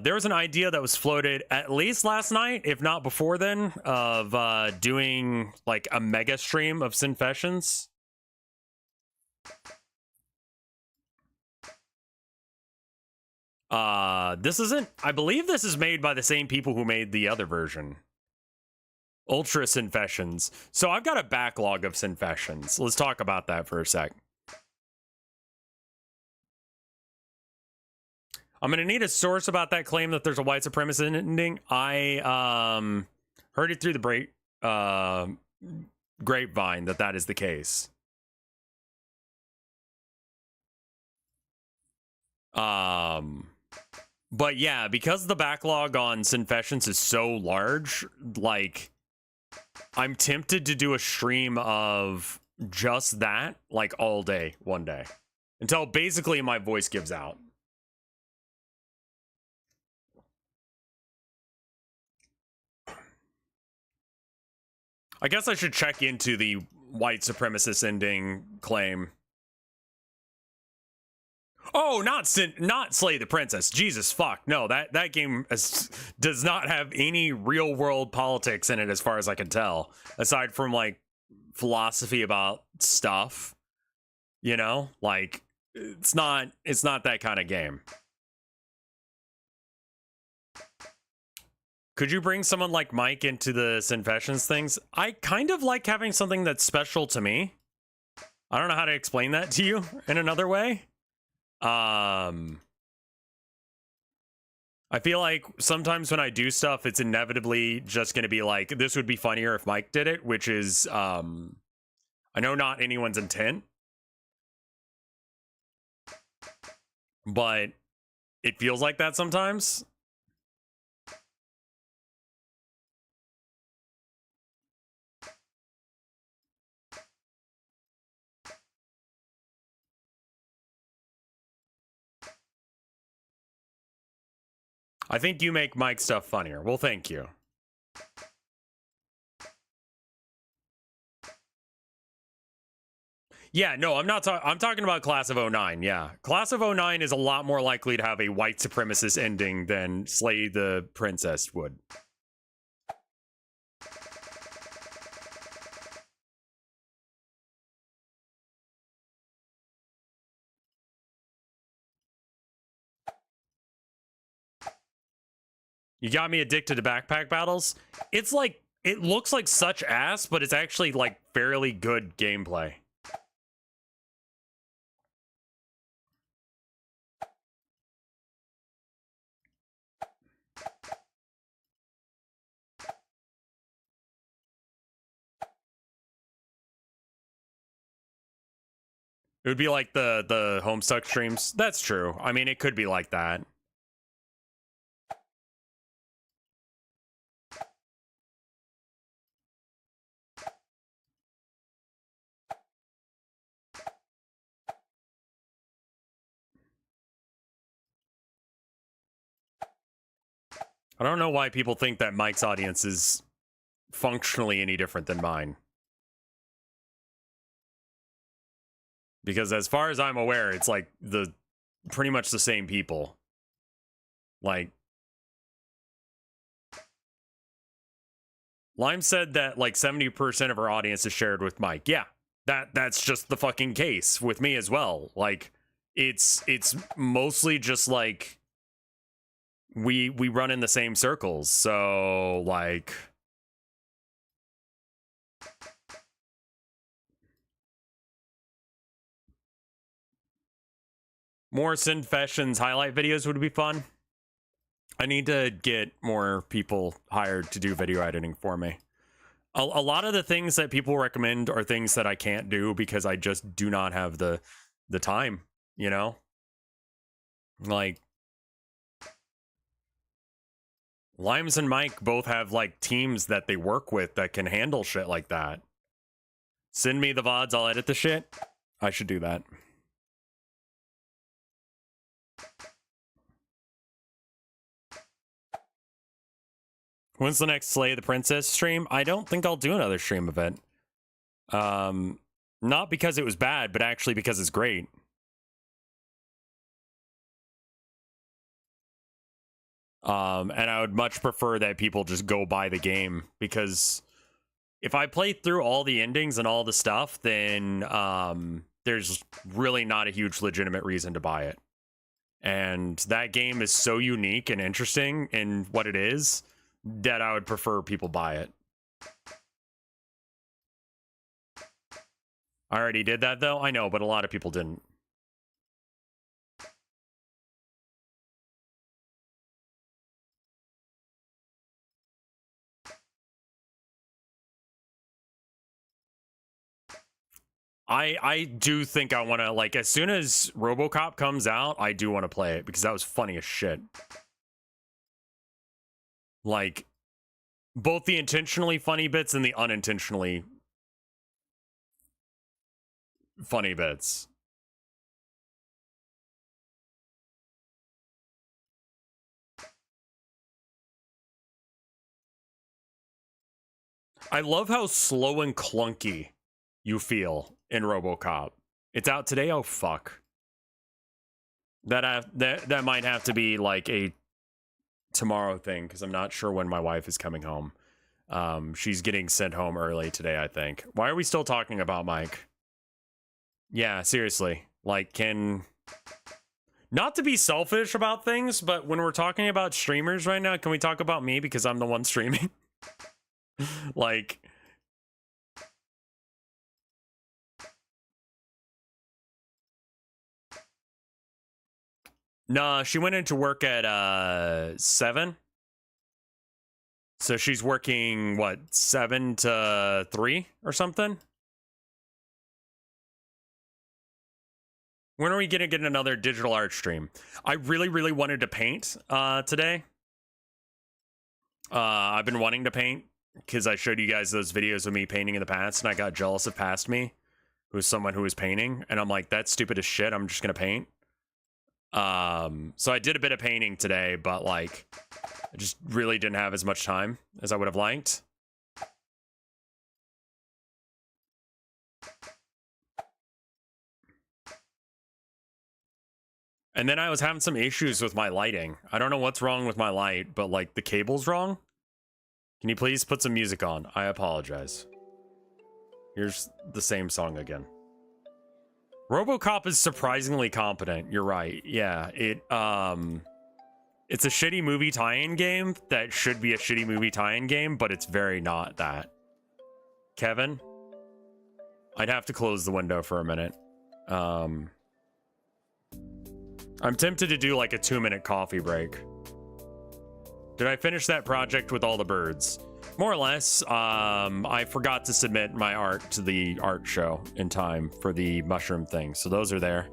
There was an idea that was floated at least last night, if not before then, of doing like a mega stream of Synfessions. This isn't, I believe this is made by the same people who made the other version. Ultra Synfessions. So I've got a backlog of Synfessions. Let's talk about that for a sec. I'm going to need a source about that claim that there's a white supremacist ending. I heard it through the grapevine that is the case. But yeah, because the backlog on Synfessions is so large, like, I'm tempted to do a stream of just that, like, all day, one day. Until basically my voice gives out. I guess I should check into the white supremacist ending claim. Oh, not Slay the Princess. Jesus fuck. No, that game does not have any real world politics in it as far as I can tell. Aside from, like, philosophy about stuff. You know? Like, it's not that kind of game. Could you bring someone like Mike into the Synfessions things? I kind of like having something that's special to me. I don't know how to explain that to you in another way. I feel like sometimes when I do stuff, it's inevitably just going to be like, this would be funnier if Mike did it, which is, I know not anyone's intent, but it feels like that sometimes. I think you make Mike stuff funnier. Well, thank you. Yeah, no, I'm not I'm talking about Class of 09, yeah. Class of 09 is a lot more likely to have a white supremacist ending than Slay the Princess would. You got me addicted to backpack battles? It's like It looks like such ass, but it's actually like fairly good gameplay. It would be like the Homestuck streams. That's true. I mean, it could be like that. I don't know why people think that Mike's audience is functionally any different than mine. Because as far as I'm aware, it's like pretty much the same people. Like, Lime said that like 70% of our audience is shared with Mike. Yeah, that's just the fucking case with me as well. Like, it's mostly just like we run in the same circles. So like, more Synfessions highlight videos would be fun. I need to get more people hired to do video editing for me. A lot of the things that people recommend are things that I can't do because I just do not have the time, you know? Like, Limes and Mike both have like teams that they work with that can handle shit like that. Send me the VODs, I'll edit the shit. I should do that. When's the next Slay the Princess stream? I don't think I'll do another stream of it. Not because it was bad, but actually because it's great. And I would much prefer that people just go buy the game, because if I play through all the endings and all the stuff, then there's really not a huge legitimate reason to buy it. And that game is so unique and interesting in what it is that I would prefer people buy it. I already did that though, I know, but a lot of people didn't. I do think I want to, like, as soon as RoboCop comes out, I do want to play it, because that was funny as shit. Like, both the intentionally funny bits and the unintentionally funny bits. I love how slow and clunky you feel in RoboCop. It's out today? Oh, fuck. That might have to be like a tomorrow thing, because I'm not sure when my wife is coming home. She's getting sent home early today, I think. Why are we still talking about Mike? Yeah, seriously. Like, not to be selfish about things, but when we're talking about streamers right now, can we talk about me, because I'm the one streaming? Like, nah, she went into work at 7. So she's working, what, 7 to 3 or something? When are we gonna get another digital art stream? I really, really wanted to paint today. I've been wanting to paint because I showed you guys those videos of me painting in the past, and I got jealous of past me, who was someone who was painting, and I'm like, that's stupid as shit, I'm just gonna paint. So I did a bit of painting today, but like, I just really didn't have as much time as I would have liked. And then I was having some issues with my lighting. I don't know what's wrong with my light, but like the cable's wrong. Can you please put some music on? I apologize. Here's the same song again. RoboCop is surprisingly competent. You're right. Yeah, it It's a shitty movie tie-in game that should be a shitty movie tie-in game, but it's very not that. Kevin? I'd have to close the window for a minute. I'm tempted to do like a 2-minute coffee break. Did I finish that project with all the birds? More or less. I forgot to submit my art to the art show in time for the mushroom thing, so those are there.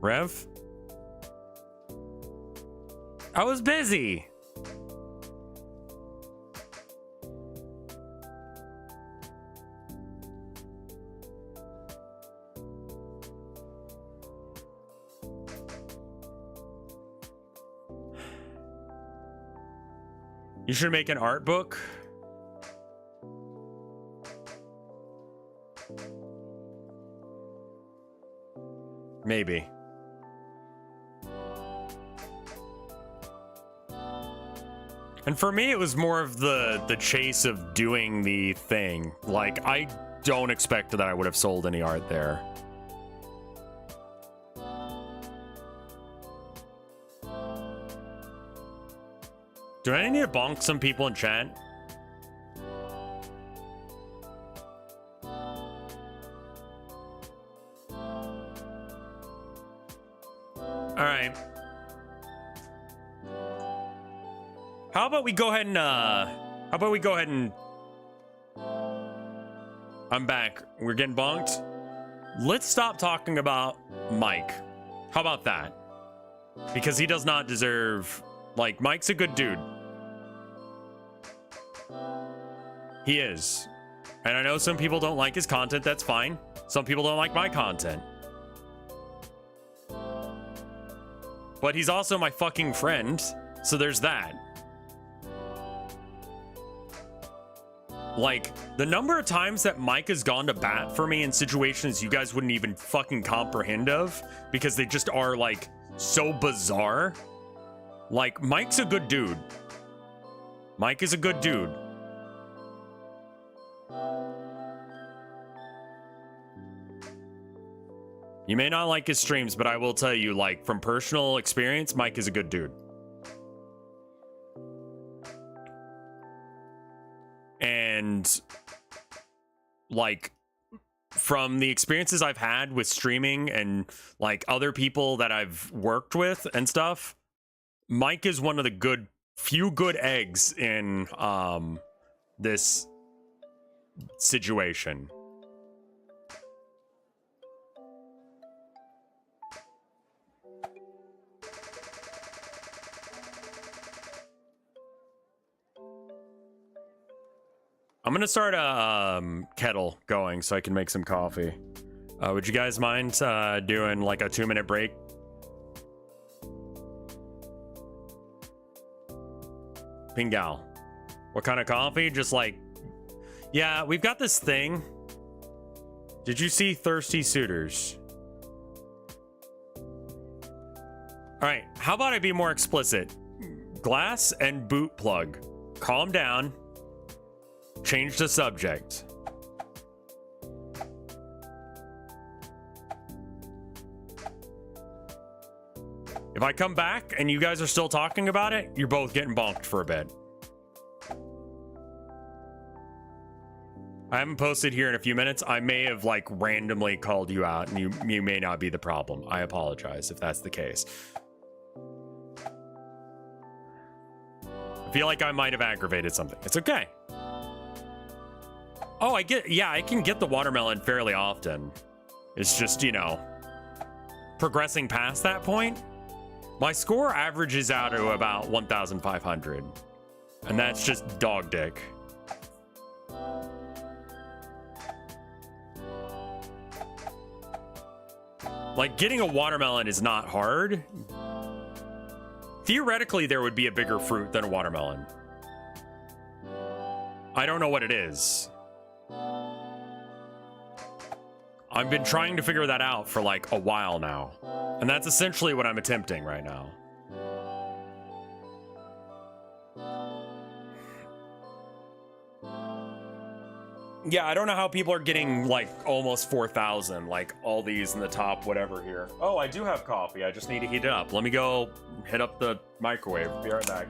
Rev? I was busy. You should make an art book. Maybe. And for me, it was more of the chase of doing the thing. Like, I don't expect that I would have sold any art there. Do I need to bonk some people in chat? All right. How about we go ahead and I'm back. We're getting bonked. Let's stop talking about Mike. How about that? Because he does not deserve, like, Mike's a good dude. He is. And I know some people don't like his content, that's fine. Some people don't like my content. But he's also my fucking friend, so there's that. Like, the number of times that Mike has gone to bat for me in situations you guys wouldn't even fucking comprehend of, because they just are, like, so bizarre. Like, Mike's a good dude. Mike is a good dude. You may not like his streams, but I will tell you, like, from personal experience, Mike is a good dude. And, like, from the experiences I've had with streaming and, like, other people that I've worked with and stuff, Mike is one of the few good eggs in this situation. I'm gonna start a kettle going so I can make some coffee. Would you guys mind doing like a 2-minute break? Pingal. What kind of coffee? Just like, yeah, we've got this thing. Did you see Thirsty Suitors? All right, how about I be more explicit? Glass and boot plug. Calm down. Change the subject. If I come back and you guys are still talking about it, you're both getting bonked for a bit. I haven't posted here in a few minutes. I may have like randomly called you out and you may not be the problem. I apologize if that's the case. I feel like I might have aggravated something. It's okay. Oh, I can get the watermelon fairly often. It's just, you know, progressing past that point. My score averages out to about 1,500. And that's just dog dick. Like, getting a watermelon is not hard. Theoretically, there would be a bigger fruit than a watermelon. I don't know what it is. I've been trying to figure that out for like a while now. And that's essentially what I'm attempting right now. Yeah, I don't know how people are getting like almost 4,000, like all these in the top whatever here. Oh, I do have coffee. I just need to heat it up. Let me go hit up the microwave. Be right back.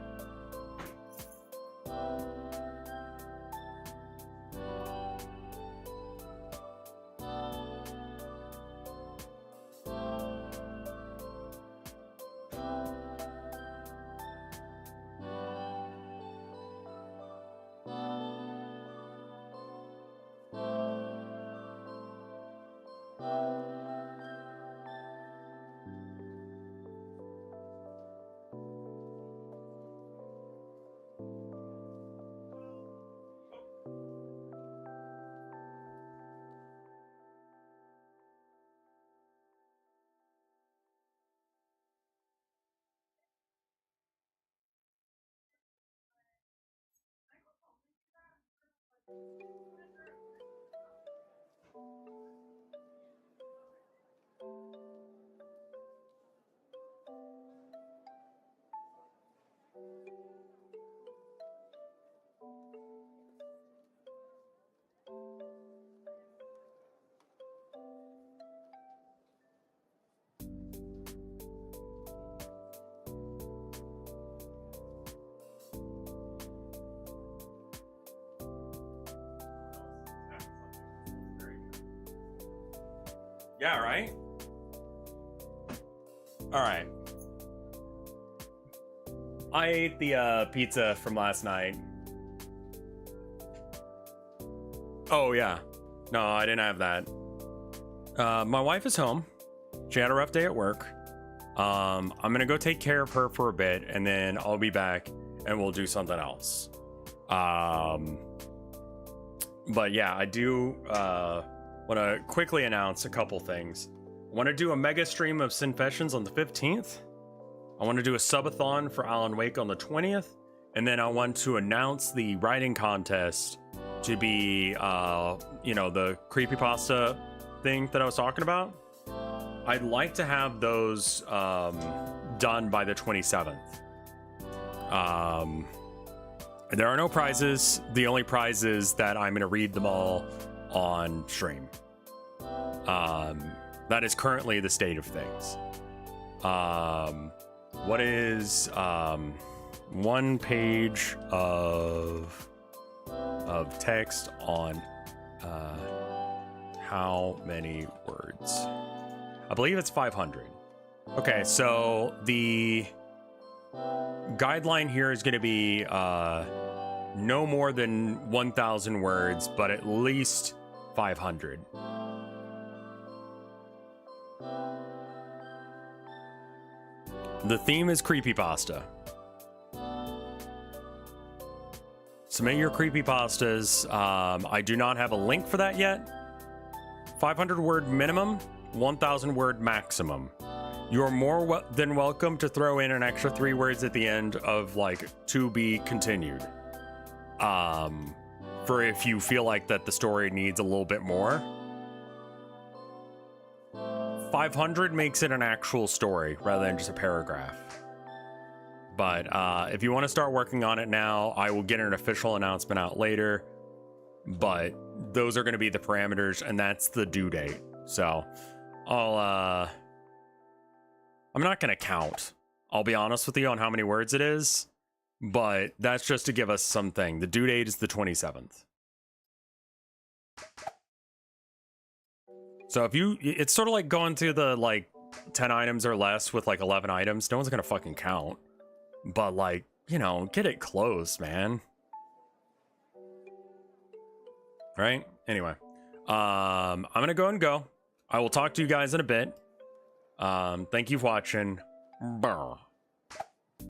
Yeah, right? All right. I ate the pizza from last night. Oh, yeah. No, I didn't have that. My wife is home. She had a rough day at work. I'm gonna go take care of her for a bit, and then I'll be back, and we'll do something else. But yeah, I do want to quickly announce a couple things. I want to do a mega stream of Sinfessions on the 15th. I want to do a subathon for Alan Wake on the 20th, and then I want to announce the writing contest to be, you know, the creepypasta thing that I was talking about. I'd like to have those done by the 27th. There are no prizes. The only prize is that I'm going to read them all on stream. That is currently the state of things. What is one page of text on how many words? I believe it's 500. Okay, so the guideline here is going to be no more than 1,000 words, but at least 500. The theme is creepypasta. Submit your creepypastas. I do not have a link for that yet. 500 word minimum, 1,000 word maximum. You're more than welcome to throw in an extra 3 words at the end of like to be continued. For if you feel like that the story needs a little bit more. 500 makes it an actual story rather than just a paragraph. But if you want to start working on it now, I will get an official announcement out later. But those are going to be the parameters, and that's the due date. So I'm not going to count. I'll be honest with you on how many words it is, but that's just to give us something. The due date is the 27th. So if you, it's sort of like going through the like 10 items or less with like 11 items. No one's going to fucking count, but like, you know, get it close, man. Right? Anyway, I'm going to go and go. I will talk to you guys in a bit. Thank you for watching. Brr.